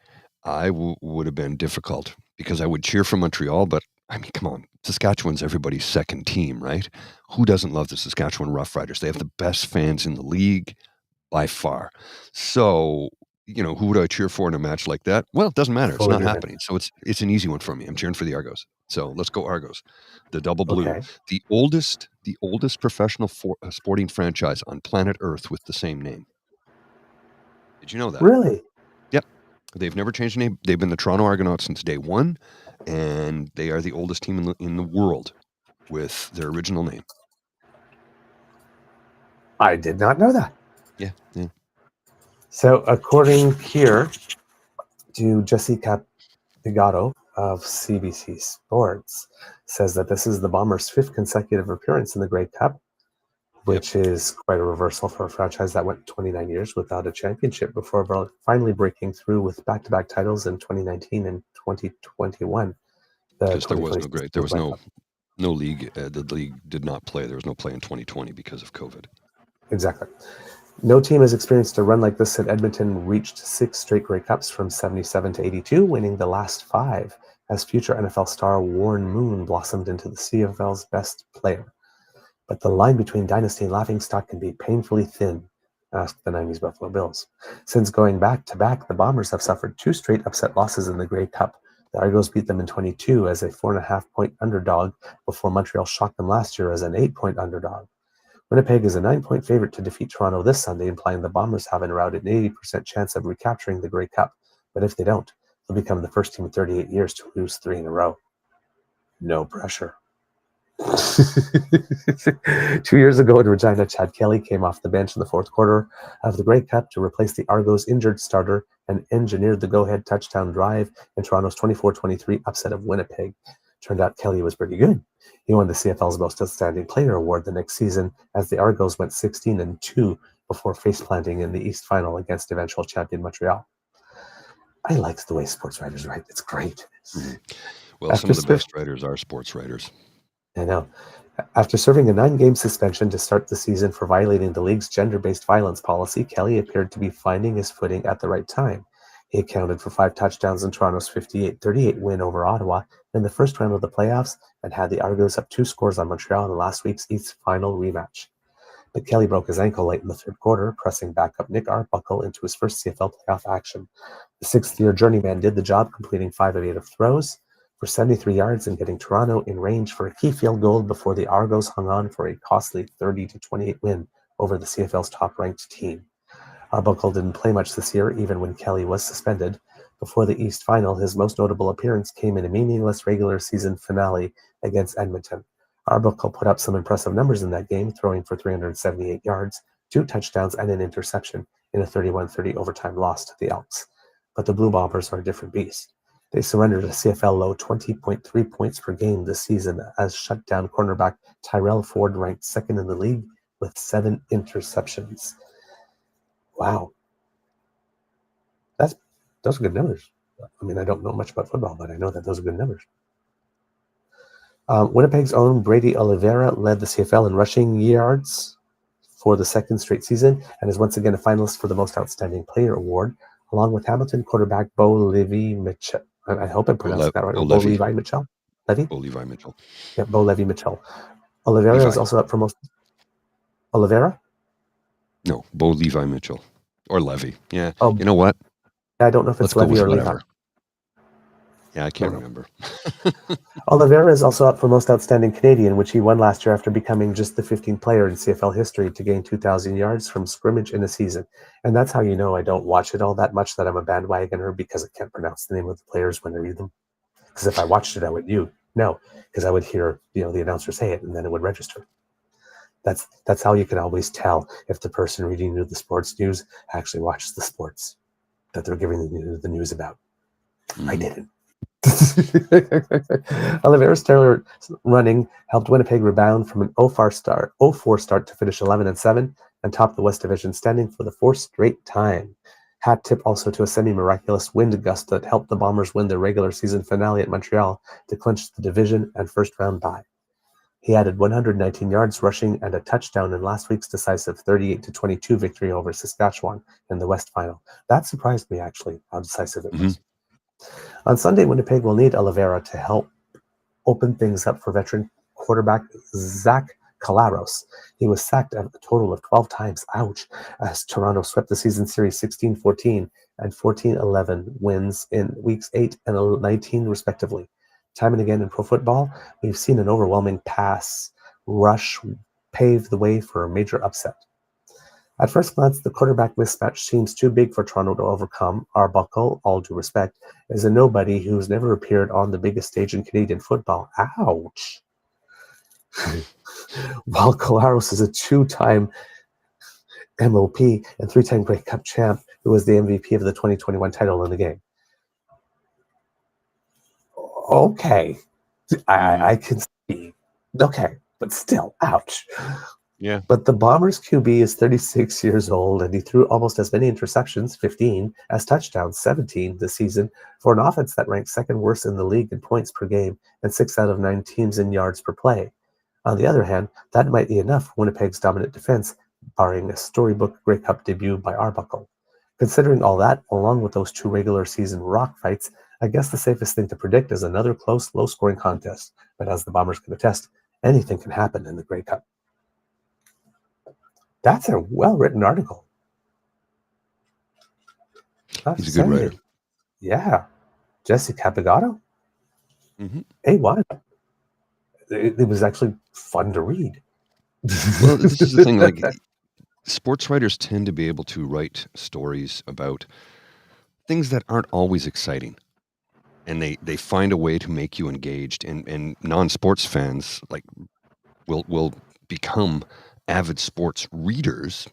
I would have been difficult because I would cheer for Montreal, but I mean, come on, Saskatchewan's everybody's second team, right? Who doesn't love the Saskatchewan Roughriders? They have the best fans in the league by far. So, who would I cheer for in a match like that? Well, it doesn't matter. It's not happening. So it's an easy one for me. I'm cheering for the Argos. So let's go Argos. The double blue. Okay. The oldest professional sporting franchise on planet Earth with the same name. Did you know that? Really? Yep. They've never changed the name. They've been the Toronto Argonauts since day one, and they are the oldest team in the world with their original name. I did not know that. Yeah. So according here to Jessica Pigato of CBC Sports, says that this is the Bombers' 5th consecutive appearance in the Grey Cup, which is quite a reversal for a franchise that went 29 years without a championship before finally breaking through with back-to-back titles in 2019 and 2021. Because there was no league. The league did not play. There was no play in 2020 because of COVID. Exactly. No team has experienced a run like this since Edmonton reached 6 straight Grey Cups from 77 to 82, winning the last 5 as future NFL star Warren Moon blossomed into the CFL's best player. But the line between dynasty and laughingstock can be painfully thin, asked the 90s Buffalo Bills. Since going back-to-back, the Bombers have suffered 2 straight upset losses in the Grey Cup. The Argos beat them in 22 as a 4.5-point underdog before Montreal shocked them last year as an 8-point underdog. Winnipeg is a 9-point favorite to defeat Toronto this Sunday, implying the Bombers have an around an 80% chance of recapturing the Grey Cup. But if they don't, they'll become the first team in 38 years to lose 3 in a row. No pressure. 2 years ago in Regina, Chad Kelly came off the bench in the 4th quarter of the Grey Cup to replace the Argos' injured starter and engineered the go-ahead touchdown drive in Toronto's 24-23 upset of Winnipeg. Turned out Kelly was pretty good. He won the CFL's Most Outstanding Player award the next season as the Argos went 16-2 before face-planting in the East Final against eventual champion Montreal. I like the way sports writers write. It's great. Mm-hmm. Well, some of the best writers are sports writers. I know. After serving a 9-game suspension to start the season for violating the league's gender-based violence policy, Kelly appeared to be finding his footing at the right time. He accounted for 5 touchdowns in Toronto's 58-38 win over Ottawa in the first round of the playoffs and had the Argos up 2 scores on Montreal in last week's East Final rematch. But Kelly broke his ankle late in the 3rd quarter, pressing backup Nick Arbuckle into his first CFL playoff action. The 6th-year journeyman did the job, completing 5 of 8 of throws for 73 yards and getting Toronto in range for a key field goal before the Argos hung on for a costly 30-28 win over the CFL's top-ranked team. Arbuckle didn't play much this year, even when Kelly was suspended. Before the East Final, his most notable appearance came in a meaningless regular season finale against Edmonton. Arbuckle put up some impressive numbers in that game, throwing for 378 yards, 2 touchdowns, and an interception in a 31-30 overtime loss to the Elks. But the Blue Bombers are a different beast. They surrendered a CFL low 20.3 points per game this season as shutdown cornerback Tyrell Ford ranked 2nd in the league with 7 interceptions. Wow. Those are good numbers. I mean, I don't know much about football, but I know that those are good numbers. Winnipeg's own Brady Oliveira led the CFL in rushing yards for the 2nd straight season and is once again a finalist for the Most Outstanding Player award, along with Hamilton quarterback Bo Levi-Mitchell. I hope I'm pronouncing that right. Bo Levi-Mitchell? Levy? Bo Levi-Mitchell. Yeah, Bo Levi-Mitchell. Oliveira is also up for most... Oliveira? No, Bo Levi-Mitchell. Or Levy. Yeah. Oh, you know what? I don't know if it's Levy or Levi. Yeah, I can't remember. Oliveira is also up for Most Outstanding Canadian, which he won last year after becoming just the 15th player in CFL history to gain 2,000 yards from scrimmage in a season. And that's how you know I don't watch it all that much, that I'm a bandwagoner, because I can't pronounce the name of the players when I read them. Because if I watched it, I would know, because I would hear the announcer say it, and then it would register. That's how you can always tell if the person reading the sports news actually watches the sports that they're giving the news about. I didn't. Oliveira's stellar running helped Winnipeg rebound from an 0-4 start to finish 11-7 and top the West Division standing for the fourth straight time. Hat tip also to a semi-miraculous wind gust that helped the Bombers win their regular season finale at Montreal to clinch the division and first round bye. He added 119 yards rushing and a touchdown in last week's decisive 38-22 victory over Saskatchewan in the West Final. That surprised me, actually, how decisive it was. On Sunday, Winnipeg will need Oliveira to help open things up for veteran quarterback Zach Collaros. He was sacked a total of 12 times, ouch, as Toronto swept the season series 16-14 and 14-11 wins in weeks 8 and 19, respectively. Time and again in pro football, we've seen an overwhelming pass rush pave the way for a major upset. At first glance, the quarterback mismatch seems too big for Toronto to overcome. Arbuckle, all due respect, is a nobody who's never appeared on the biggest stage in Canadian football. Ouch! While Collaros is a two-time MOP and three-time Grey Cup champ who was the MVP of the 2021 title in the game. Okay, I can see. Okay, but still, ouch. Yeah. But the Bombers QB is 36 years old, and he threw almost as many interceptions, 15, as touchdowns, 17, this season, for an offense that ranks second worst in the league in points per game and 6 out of 9 teams in yards per play. On the other hand, that might be enough for Winnipeg's dominant defense, barring a storybook Grey Cup debut by Arbuckle. Considering all that, along with those two regular season rock fights, I guess the safest thing to predict is another close, low-scoring contest. But as the Bombers can attest, anything can happen in the Grey Cup. That's a well-written article. He's a good writer. Yeah. Jesse Capigato? Mm-hmm. A1. It was actually fun to read. Well, this is the thing, like, sports writers tend to be able to write stories about things that aren't always exciting. And they find a way to make you engaged, and non-sports fans like will become avid sports readers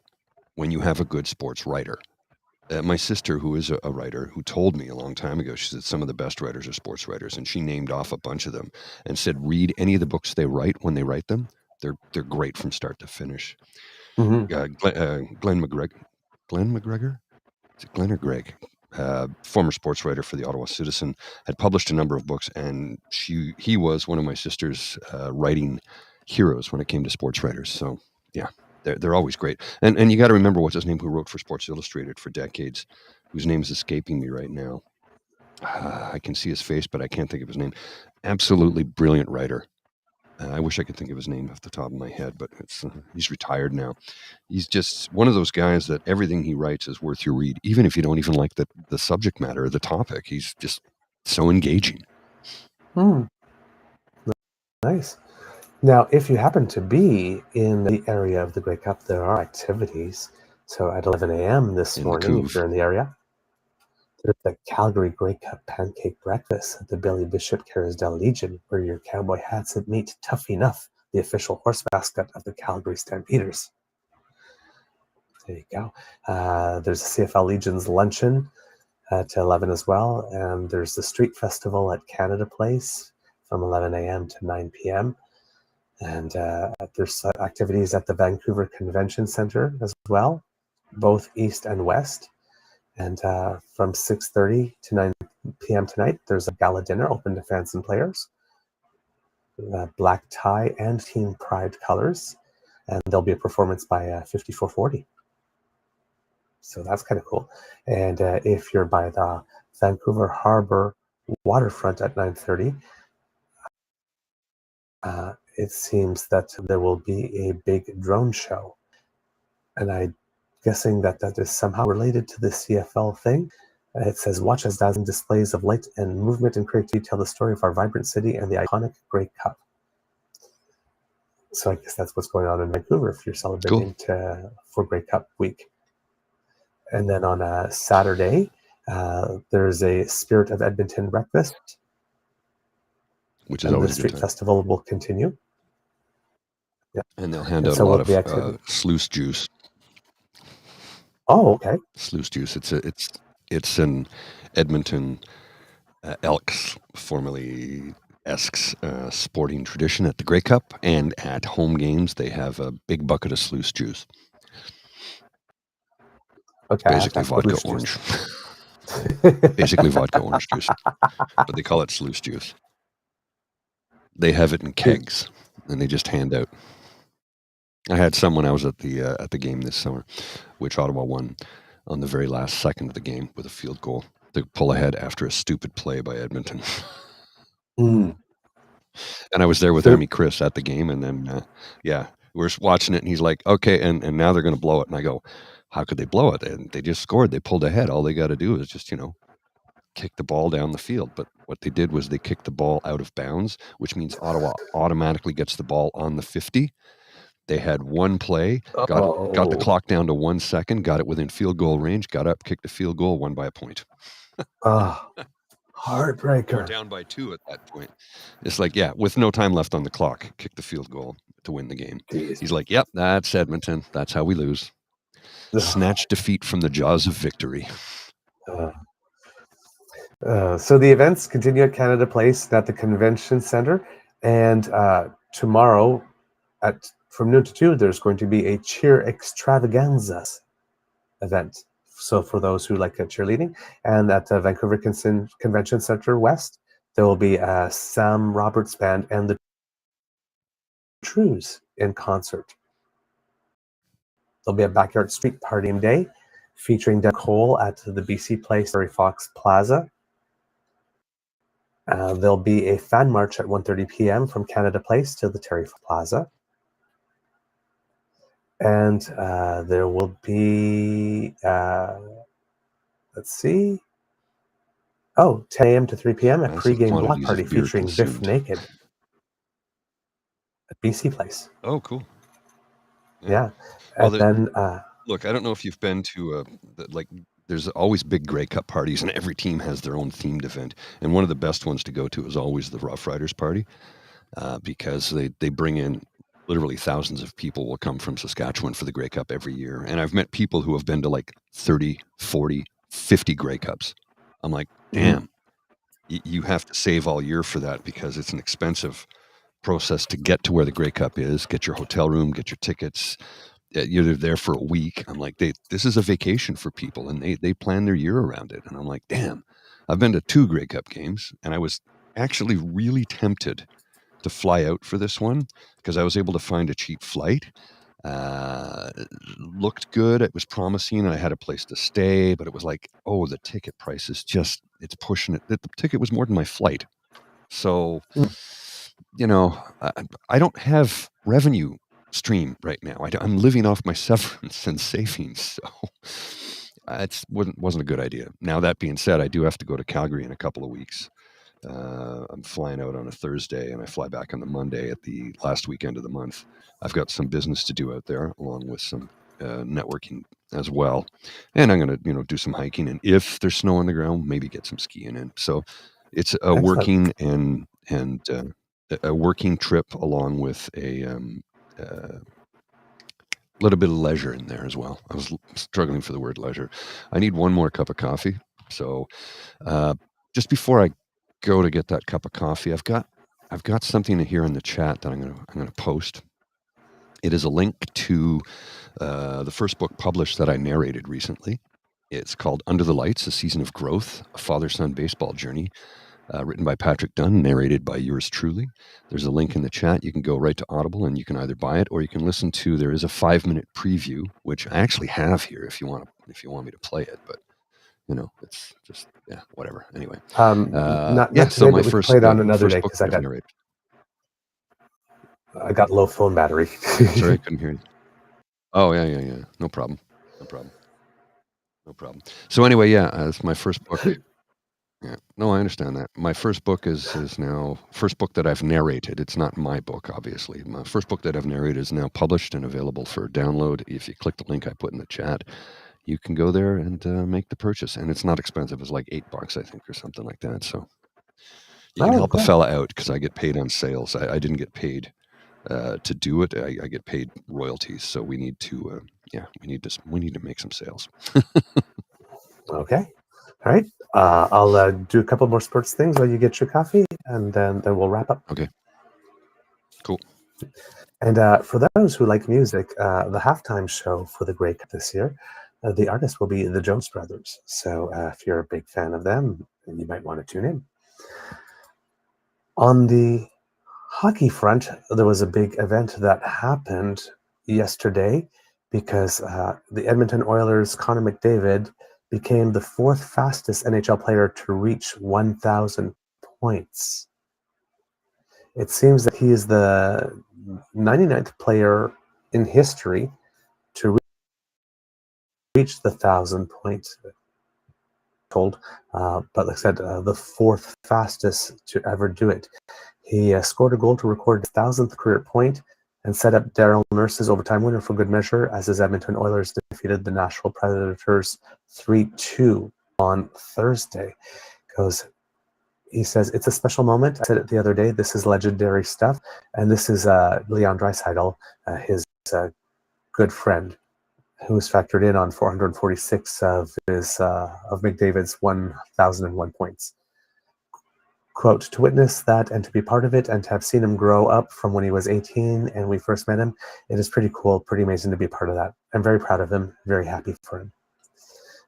when you have a good sports writer. My sister, who is a writer, who told me a long time ago, she said some of the best writers are sports writers, and she named off a bunch of them and said, read any of the books they write when they write them. They're great from start to finish. Mm-hmm. Glenn McGregor? Is it Glenn or Greg? Former sports writer for the Ottawa Citizen, had published a number of books, and he was one of my sister's writing heroes when it came to sports writers. So yeah, they're always great. And you got to remember, what's his name, who wrote for Sports Illustrated for decades, whose name is escaping me right now. I can see his face, but I can't think of his name. Absolutely brilliant writer. I wish I could think of his name off the top of my head, but he's retired now. He's just one of those guys that everything he writes is worth your read, even if you don't even like the subject matter or the topic. He's just so engaging. Nice. Now, if you happen to be in the area of the Grey Cup, there are activities. So at 11 a.m. this morning, if you're in the area, there's the Calgary Grey Cup Pancake Breakfast at the Billy Bishop Carrisdale Legion, where your cowboy hats would meet Tough Enough, the official horse mascot of the Calgary Stampeders. There you go. There's the CFL Legion's luncheon at 11 as well, and there's the Street Festival at Canada Place from 11 a.m. to 9 p.m. And there's activities at the Vancouver Convention Center as well, both east and west. And from 6:30 to 9 p.m. tonight, there's a gala dinner open to fans and players. Black tie and Team Pride colors. And there'll be a performance by 5440. So that's kind of cool. And if you're by the Vancouver Harbor waterfront at 9:30, it seems that there will be a big drone show. And I'm guessing that is somehow related to the CFL thing. It says, watch as dazzling displays of light and movement and creativity tell the story of our vibrant city and the iconic Grey Cup. So I guess that's what's going on in Vancouver if you're celebrating for Grey Cup week. And then on Saturday, there's a Spirit of Edmonton breakfast, which is always the Street Festival will continue. Yeah. And they'll hand out a lot of sluice juice. Oh, okay. Sluice juice. It's an Edmonton Elks, formerly Esks sporting tradition at the Grey Cup, and at home games they have a big bucket of sluice juice. Okay, Basically vodka orange. Basically vodka orange juice, but they call it sluice juice. They have it in kegs, and they just hand out. I had some when I was at the game this summer, which Ottawa won on the very last second of the game with a field goal to pull ahead after a stupid play by Edmonton. Mm. And I was there with So- Emmy Chris at the game, and then we're watching it, and he's like, "Okay," and now they're going to blow it, and I go, "How could they blow it? And they just scored. They pulled ahead. All they got to do is just kick the ball down the field." But what they did was they kicked the ball out of bounds, which means Ottawa automatically gets the ball on the 50. They had one play, got the clock down to 1 second, got it within field goal range, got up, kicked a field goal, won by a point. Heartbreaker. We're down by 2 at that point. It's like, with no time left on the clock, kick the field goal to win the game. Jeez. He's like, "Yep, that's Edmonton. That's how we lose." Snatch defeat from the jaws of victory. So the events continue at Canada Place at the Convention Centre, and tomorrow from noon to 2, there's going to be a cheer extravaganza event. So for those who like cheerleading, and at the Vancouver Convention Centre West, there will be Sam Roberts Band and the Trues in concert. There'll be a backyard street party day featuring Doug Cole at the BC Place Terry Fox Plaza. There'll be a fan march at 1:30 p.m. from Canada Place to the Terry Fox Plaza. And there will be, 10 a.m. to 3 p.m. a Massive pregame block quantities party of beer featuring Biff consumed. Naked at BC Place. Oh, cool. Yeah. Well, And then, look, I don't know if you've been to there's always big Grey Cup parties, and every team has their own themed event. And one of the best ones to go to is always the Rough Riders party, because they bring in literally thousands of people will come from Saskatchewan for the Grey Cup every year. And I've met people who have been to like 30, 40, 50 Grey Cups. I'm like, damn, you have to save all year for that, because it's an expensive process to get to where the Grey Cup is, get your hotel room, get your tickets. You're there for a week. I'm like, this is a vacation for people, and they plan their year around it. And I'm like, damn, I've been to 2 Grey Cup games, and I was actually really tempted to fly out for this one because I was able to find a cheap flight. Looked good. It was promising, and I had a place to stay, but it was like, the ticket price is it's pushing it. The ticket was more than my flight. So, I don't have revenue stream right now. I'm living off my severance and savings, so it wasn't a good idea. Now, that being said, I do have to go to Calgary in a couple of weeks. I'm flying out on a Thursday, and I fly back on the Monday at the last weekend of the month. I've got some business to do out there, along with some networking as well. And I'm going to do some hiking, and if there's snow on the ground, maybe get some skiing in. So it's a Excellent. working and a working trip, along with a little bit of leisure in there as well. I was struggling for the word leisure. I need one more cup of coffee. So just before I go to get that cup of coffee, I've got something here in the chat that I'm gonna post. It is a link to the first book published that I narrated recently. It's called Under the Lights: A Season of Growth, a Father-Son Baseball Journey, written by Patrick Dunn, narrated by yours truly. There's a link in the chat. You can go right to Audible, and you can either buy it or you can listen to. There is a 5-minute preview, which I actually have here if you want me to play it, but it's just whatever. Anyway, not so today, my but we first play it on another first day book because that I've narrated. I got low phone battery. Sorry, I couldn't hear you. Oh yeah. No problem. So anyway, it's my first book. Yeah, no, I understand that. My first book is now first book that I've narrated. It's not my book, obviously. My first book that I've narrated is now published and available for download. If you click the link I put in the chat, you can go there and make the purchase, and it's not expensive. It's like $8, I think, or something like that. So you can help a fella out, because I get paid on sales. I didn't get paid to do it. I get paid royalties. So we need to we need to make some sales. Okay. All right. I'll do a couple more sports things while you get your coffee, and then we'll wrap up. Okay. Cool. And for those who like music, the halftime show for the Grey Cup this year, the artist will be the Jonas Brothers. So if you're a big fan of them, you might want to tune in. On the hockey front, there was a big event that happened yesterday because the Edmonton Oilers' Connor McDavid became the fourth fastest NHL player to reach 1,000 points. It seems that he is the 99th player in history to reach the 1,000 points told, but like I said, the fourth fastest to ever do it. He scored a goal to record his 1,000th career point and set up Daryl Nurse's overtime winner for good measure as his Edmonton Oilers defeated the Nashville Predators 3-2 on Thursday. He says, it's a special moment. I said it the other day. This is legendary stuff. And this is Leon Draisaitl, his good friend, who was factored in on 446 of McDavid's 1,001 points. Quote, to witness that and to be part of it and to have seen him grow up from when he was 18 and we first met him, it is pretty cool, pretty amazing to be part of that. I'm very proud of him, very happy for him.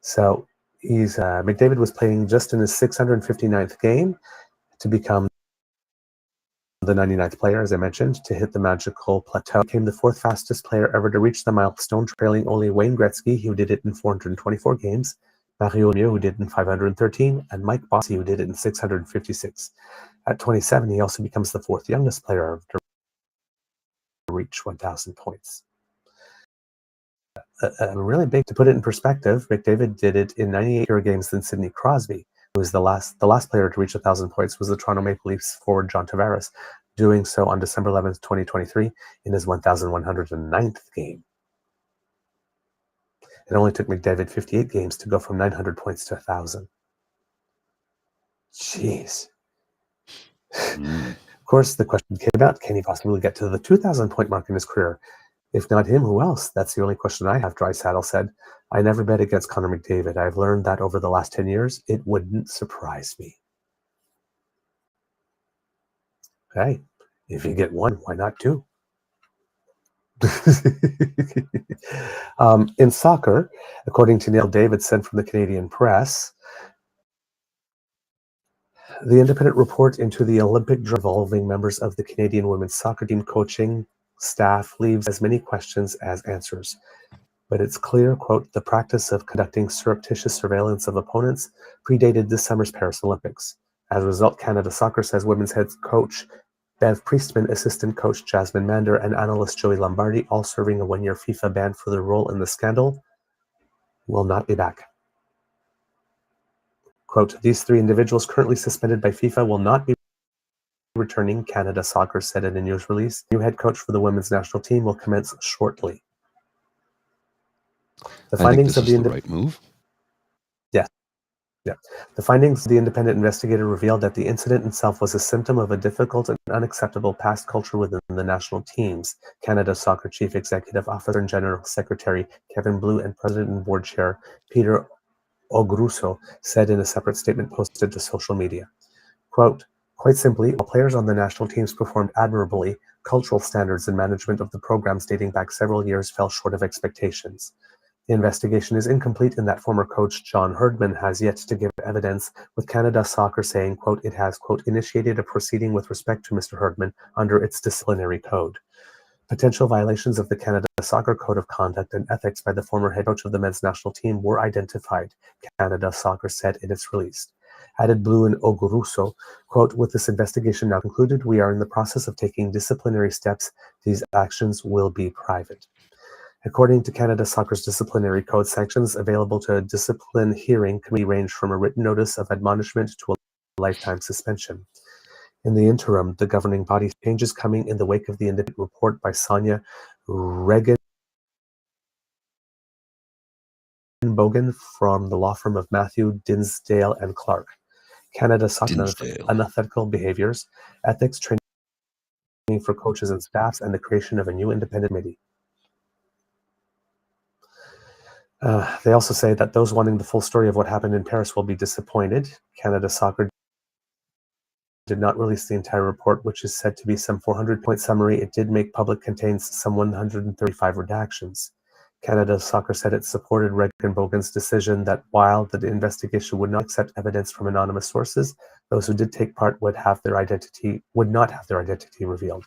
So McDavid was playing just in his 659th game to become the 99th player, as I mentioned, to hit the magical plateau. He became the fourth fastest player ever to reach the milestone, trailing only Wayne Gretzky, who did it in 424 games, Mario Lemieux, who did it in 513, and Mike Bossy, who did it in 656. At 27, he also becomes the fourth youngest player to reach 1,000 points. Really big. To put it in perspective, McDavid did it in 98 fewer games than Sidney Crosby, who was the last player to reach 1,000 points was the Toronto Maple Leafs forward John Tavares, doing so on December 11th, 2023, in his 1,109th game. It only took McDavid 58 games to go from 900 points to 1,000. Jeez. Of course, the question came about, can he possibly get to the 2,000 point mark in his career? If not him, who else? That's the only question I have, Draisaitl said. I never bet against Connor McDavid. I've learned that over the last 10 years, it wouldn't surprise me. Hey, if you get one, why not two? In soccer, according to Neil Davidson from the Canadian Press, the independent report into the Olympic involving members of the Canadian women's soccer team coaching staff leaves as many questions as answers. But it's clear, quote, the practice of conducting surreptitious surveillance of opponents predated this summer's Paris Olympics. As a result, Canada Soccer says women's head coach Bev Priestman, assistant coach Jasmine Mander, and analyst Joey Lombardi, all serving a one-year FIFA ban for their role in the scandal, will not be back. Quote, these three individuals currently suspended by FIFA will not be returning, Canada Soccer said in a news release. New head coach for the women's national team will commence shortly. The findings of the right move. Yeah. The findings of the independent investigator revealed that the incident itself was a symptom of a difficult and unacceptable past culture within the national teams, Canada Soccer Chief Executive Officer and General Secretary Kevin Blue and President and Board Chair Peter Ogrusso said in a separate statement posted to social media. Quote, quite simply, while players on the national teams performed admirably, cultural standards and management of the programs dating back several years fell short of expectations. The investigation is incomplete in that former coach John Herdman has yet to give evidence, with Canada Soccer saying, quote, it has, quote, initiated a proceeding with respect to Mr. Herdman under its disciplinary code. Potential violations of the Canada Soccer Code of Conduct and Ethics by the former head coach of the men's national team were identified, Canada Soccer said in its release. Added Blue and Ogrusso, quote, with this investigation now concluded, we are in the process of taking disciplinary steps. These actions will be private. According to Canada Soccer's disciplinary code, sanctions available to a discipline hearing can range from a written notice of admonishment to a lifetime suspension. In the interim, the governing body changes coming in the wake of the independent report by Sonia Regenbogen from the law firm of Matthew Dinsdale and Clark. Canada Soccer unethical behaviors, ethics training for coaches and staffs, and the creation of a new independent committee. They also say that those wanting the full story of what happened in Paris will be disappointed. Canada Soccer did not release the entire report, which is said to be some 400-point summary it did make public contains some 135 redactions. Canada Soccer said it supported Regenbogen's decision that while the investigation would not accept evidence from anonymous sources, those who did take part would not have their identity revealed.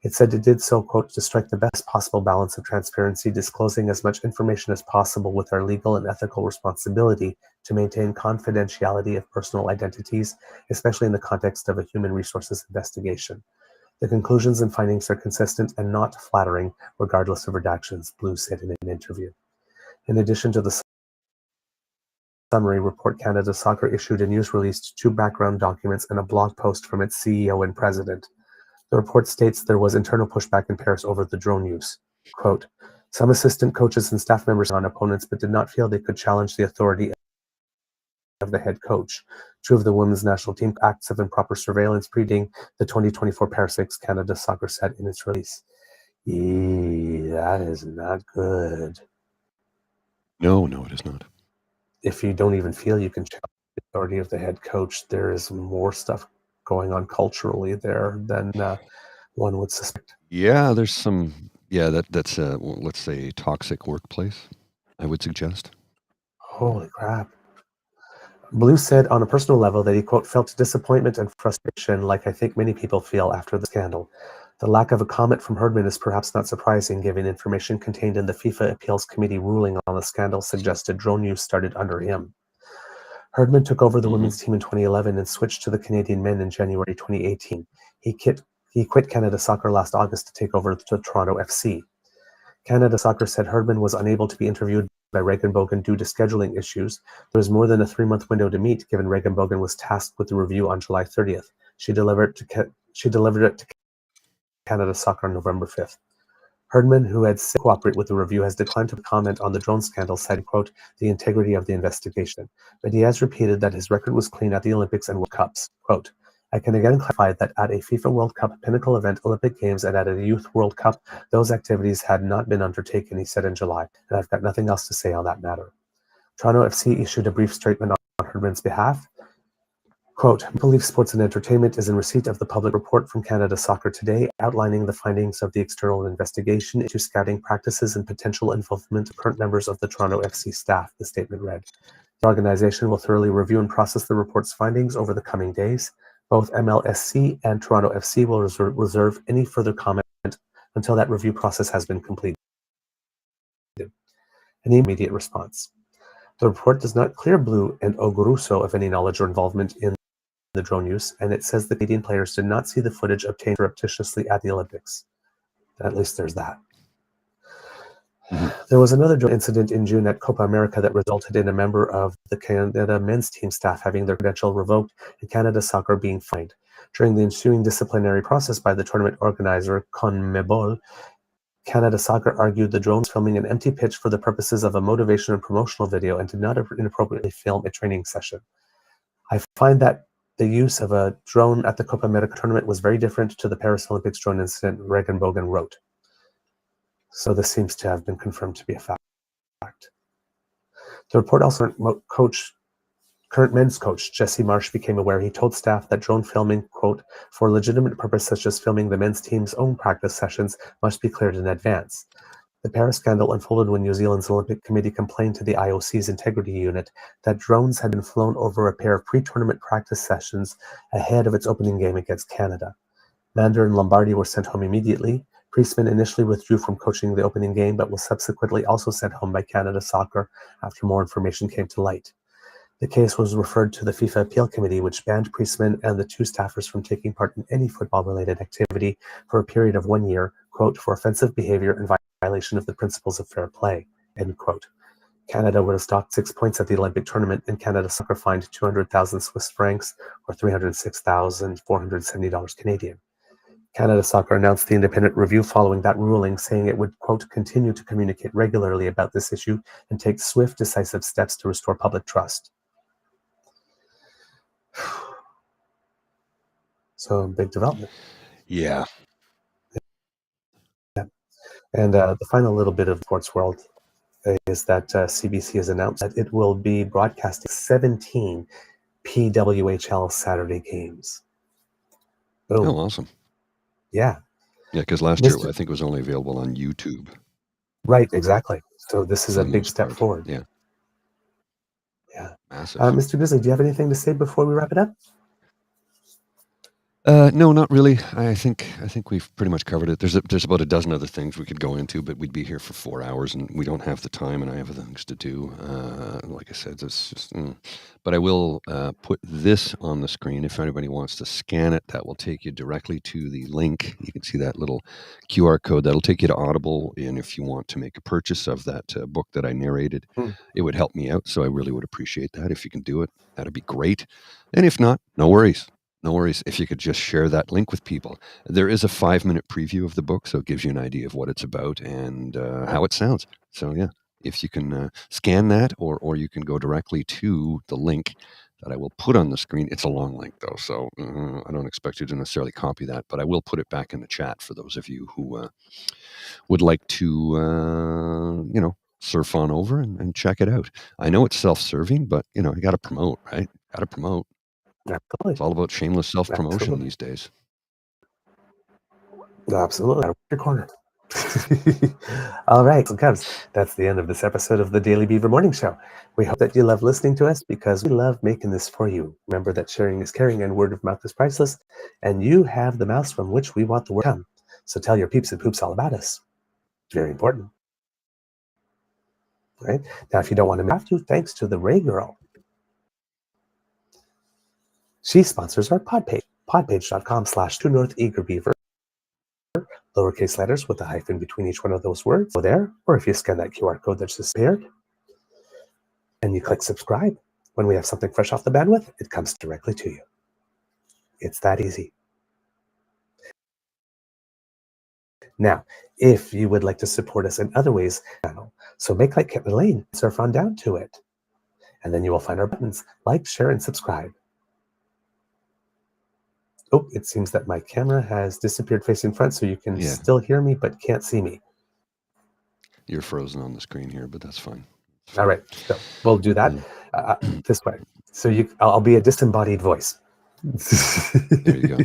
It said it did so, quote, to strike the best possible balance of transparency, disclosing as much information as possible with our legal and ethical responsibility to maintain confidentiality of personal identities, especially in the context of a human resources investigation. The conclusions and findings are consistent and not flattering, regardless of redactions, Blue said in an interview. In addition to the summary report, Canada Soccer issued a news release, 2 background documents, and a blog post from its CEO and president. The report states there was internal pushback in Paris over the drone use. Quote, some assistant coaches and staff members on opponents but did not feel they could challenge the authority of the head coach. 2 of the women's national team acts of improper surveillance preceding the 2024 Paris 6, Canada Soccer said in its release. That is not good. No, it is not. If you don't even feel you can challenge the authority of the head coach, there is more stuff going on culturally there than one would suspect. Yeah, there's some. Yeah, that's let's say toxic workplace, I would suggest. Holy crap. Blue said on a personal level that he, quote, felt disappointment and frustration like I think many people feel after the scandal. The lack of a comment from Herdman is perhaps not surprising, given information contained in the FIFA Appeals Committee ruling on the scandal suggested drone use started under him. Herdman took over the women's team in 2011 and switched to the Canadian men in January 2018. He quit Canada Soccer last August to take over the Toronto FC. Canada Soccer said Herdman was unable to be interviewed by Regenbogen due to scheduling issues. There was more than a 3-month window to meet, given Regenbogen was tasked with the review on July 30th. She delivered it to Canada Soccer on November 5th. Herdman, who had said to cooperate with the review, has declined to comment on the drone scandal, citing, quote, the integrity of the investigation. But he has repeated that his record was clean at the Olympics and World Cups. Quote, I can again clarify that at a FIFA World Cup pinnacle event, Olympic Games, and at a Youth World Cup, those activities had not been undertaken, he said in July, and I've got nothing else to say on that matter. Toronto FC issued a brief statement on Herdman's behalf. Quote, Maple Leaf Sports and Entertainment is in receipt of the public report from Canada Soccer today, outlining the findings of the external investigation into scouting practices and potential involvement of current members of the Toronto FC staff, the statement read. The organization will thoroughly review and process the report's findings over the coming days. Both MLSC and Toronto FC will reserve any further comment until that review process has been completed. An immediate response. The report does not clear Blue and Oguruso of any knowledge or involvement in the drone use, and it says the Canadian players did not see the footage obtained surreptitiously at the Olympics. At least there's that. There was another drone incident in June at Copa America that resulted in a member of the Canada men's team staff having their credential revoked and Canada Soccer being fined. During the ensuing disciplinary process by the tournament organizer, CONMEBOL, Canada Soccer argued the drones filming an empty pitch for the purposes of a motivation and promotional video and did not inappropriately film a training session. I find that the use of a drone at the Copa America tournament was very different to the Paris Olympics drone incident, Regenbogen wrote. So this seems to have been confirmed to be a fact. The report also current men's coach Jesse Marsh became aware. He told staff that drone filming, quote, for legitimate purpose such as filming the men's team's own practice sessions must be cleared in advance. The Paris scandal unfolded when New Zealand's Olympic Committee complained to the IOC's integrity unit that drones had been flown over a pair of pre-tournament practice sessions ahead of its opening game against Canada. Mander and Lombardi were sent home immediately. Priestman initially withdrew from coaching the opening game, but was subsequently also sent home by Canada Soccer after more information came to light. The case was referred to the FIFA Appeal Committee, which banned Priestman and the 2 staffers from taking part in any football-related activity for a period of 1 year, quote, for offensive behavior and violation of the principles of fair play, end quote. Canada would have docked 6 points at the Olympic tournament, and Canada Soccer fined 200,000 Swiss francs, or $306,470 Canadian. Canada Soccer announced the independent review following that ruling, saying it would, quote, continue to communicate regularly about this issue and take swift, decisive steps to restore public trust. So, big development. Yeah. And the final little bit of sports world is that CBC has announced that it will be broadcasting 17 PWHL Saturday games. Boom. Oh, awesome. Yeah. Yeah, because last year Mr. I think it was only available on YouTube. Right, exactly. So this is For a the big most step part. forward. Yeah, Yeah. massive. Mr. Grizzly, do you have anything to say before we wrap it up? No, not really. I think we've pretty much covered it. There's about a dozen other things we could go into, but we'd be here for 4 hours, and we don't have the time, and I have other things to do. Like I said, it's just. But I will put this on the screen if anybody wants to scan it. That will take you directly to the link. You can see that little QR code. That'll take you to Audible, and if you want to make a purchase of that book that I narrated, it would help me out. So I really would appreciate that if you can do it. That'd be great. And if not, no worries. No worries. If you could just share that link with people. There is a 5-minute preview of the book, so it gives you an idea of what it's about and how it sounds. So, yeah, if you can scan that or you can go directly to the link that I will put on the screen. It's a long link, though, so I don't expect you to necessarily copy that, but I will put it back in the chat for those of you who would like to, surf on over and check it out. I know it's self-serving, but, you got to promote, right? Got to promote. Absolutely. It's all about shameless self-promotion Absolutely. these days. Absolutely. Your corner. All right, so Cubs, that's the end of this episode of the Daily Beaver Morning Show. We hope that you love listening to us because we love making this for you. Remember that sharing is caring and word of mouth is priceless, and you have the mouths from which we want the word to come. So tell your peeps and poops all about us. It's very important. Right? Now, if you don't want to have to, thanks to the Ray Girl. She sponsors our podpage, podpage.com/TrueNorthEagerBeaver. Lowercase letters with a hyphen between each one of those words. Go there, or if you scan that QR code that's just appeared, and you click subscribe. When we have something fresh off the bandwidth, it comes directly to you. It's that easy. Now, if you would like to support us in other ways, so make like Kit Lane, surf on down to it. And then you will find our buttons, like, share, and subscribe. Oh, it seems that my camera has disappeared facing front, so you can still hear me, but can't see me. You're frozen on the screen here, but that's fine. All right, so we'll do that this way. So I'll be a disembodied voice. There you go.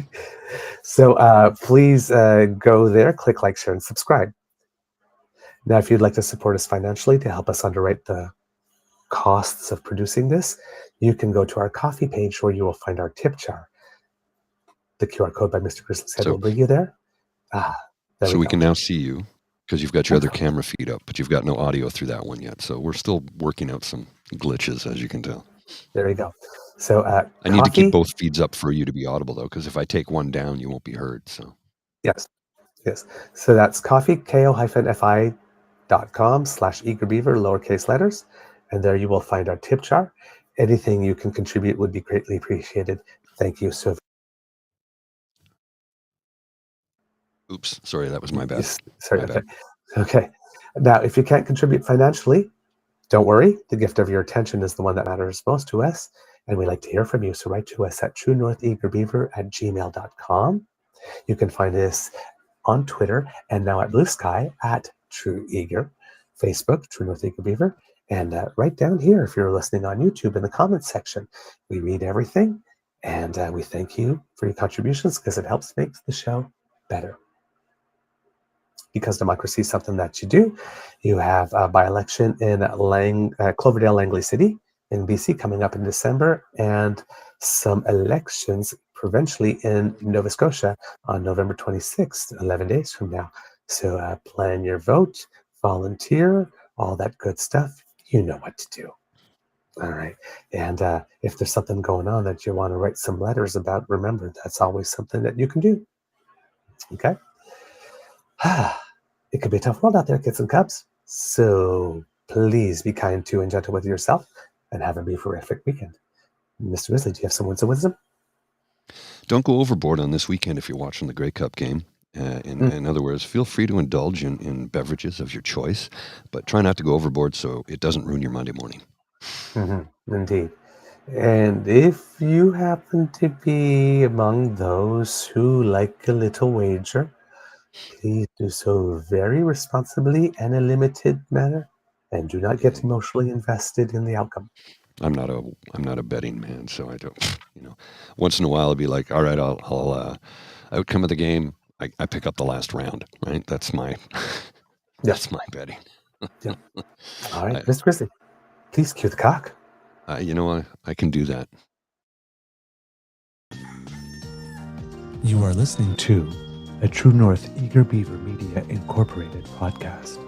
So please go there, click like, share, and subscribe. Now, if you'd like to support us financially to help us underwrite the costs of producing this, you can go to our coffee page where you will find our tip jar. The QR code by Mr. Grizzly's head will bring you there. So we can now see you because you've got your other camera feed up, but you've got no audio through that one yet. So we're still working out some glitches, as you can tell. There we go. So I need to keep both feeds up for you to be audible, though, because if I take one down, you won't be heard. So yes. So that's coffee, ko-fi.com/eagerbeaver, lowercase letters. And there you will find our tip jar. Anything you can contribute would be greatly appreciated. Thank you so. Oops, sorry, that was my bad. Sorry, okay. Now, if you can't contribute financially, don't worry. The gift of your attention is the one that matters most to us, and we like to hear from you. So write to us at truenortheagerbeaver@gmail.com. You can find us on Twitter and now at Blue Sky at TrueEager, Facebook, True North Eager Beaver, and right down here if you're listening on YouTube in the comments section. We read everything, and we thank you for your contributions because it helps make the show better. Because democracy is something that you do. You have a by-election in Cloverdale, Langley City in BC coming up in December, and some elections provincially in Nova Scotia on November 26th, 11 days from now. So plan your vote, volunteer, all that good stuff. You know what to do. All right. And if there's something going on that you want to write some letters about, remember, that's always something that you can do. Okay? It could be a tough world out there, kids and cubs. So please be kind to and gentle with yourself and have a beaverific weekend. Mr. Grizzly, do you have some words of wisdom? Don't go overboard on this weekend if you're watching the Grey Cup game. In other words, feel free to indulge in beverages of your choice, but try not to go overboard so it doesn't ruin your Monday morning. Indeed. And if you happen to be among those who like a little wager, please do so very responsibly and in a limited manner and do not get emotionally invested in the outcome. I'm not a betting man, so I don't. Once in a while I'll be like, all right, I'll outcome of the game. I pick up the last round, right? That's my that's my betting. Yeah. All right, Mr. Grizzly, please cue the cock. I can do that. You are listening to a True North Eager Beaver Media Incorporated podcast.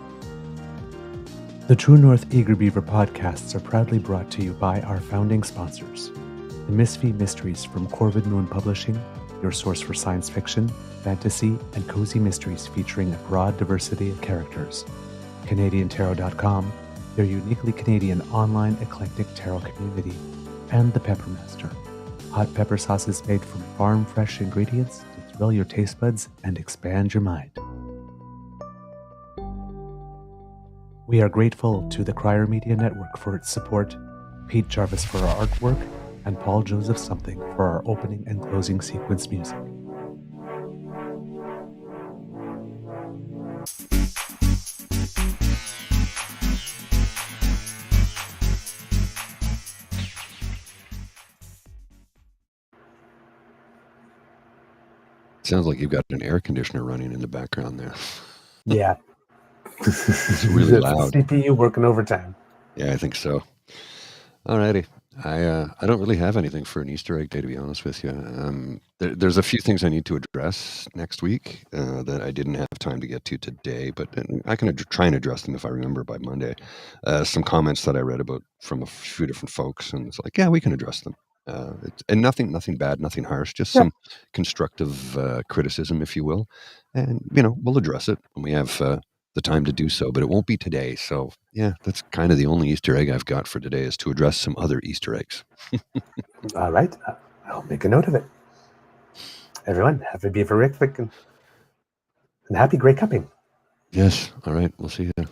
The True North Eager Beaver podcasts are proudly brought to you by our founding sponsors, the Misfit Mysteries from Corvid Moon Publishing, your source for science fiction, fantasy, and cozy mysteries featuring a broad diversity of characters, CanadianTarot.com, their uniquely Canadian online eclectic tarot community, and the Peppermaster, hot pepper sauces made from farm-fresh ingredients to thrill your taste buds and expand your mind. We are grateful to the Crier Media Network for its support, Pete Jarvis for our artwork, and Paul Joseph Something for our opening and closing sequence music. Sounds like you've got an air conditioner running in the background there. Yeah. It's really loud. CPU working overtime. Yeah, I think so. Alrighty. I don't really have anything for an Easter egg day, to be honest with you. There's a few things I need to address next week that I didn't have time to get to today, but I can try and address them if I remember by Monday. Some comments that I read about from a few different folks, and it's like, yeah, we can address them. And nothing bad, nothing harsh, just some constructive criticism, if you will. And, we'll address it when we have the time to do so, but it won't be today. So, yeah, that's kind of the only Easter egg I've got for today is to address some other Easter eggs. All right. I'll make a note of it. Everyone, have a beaver and happy great cupping. Yes. All right. We'll see you.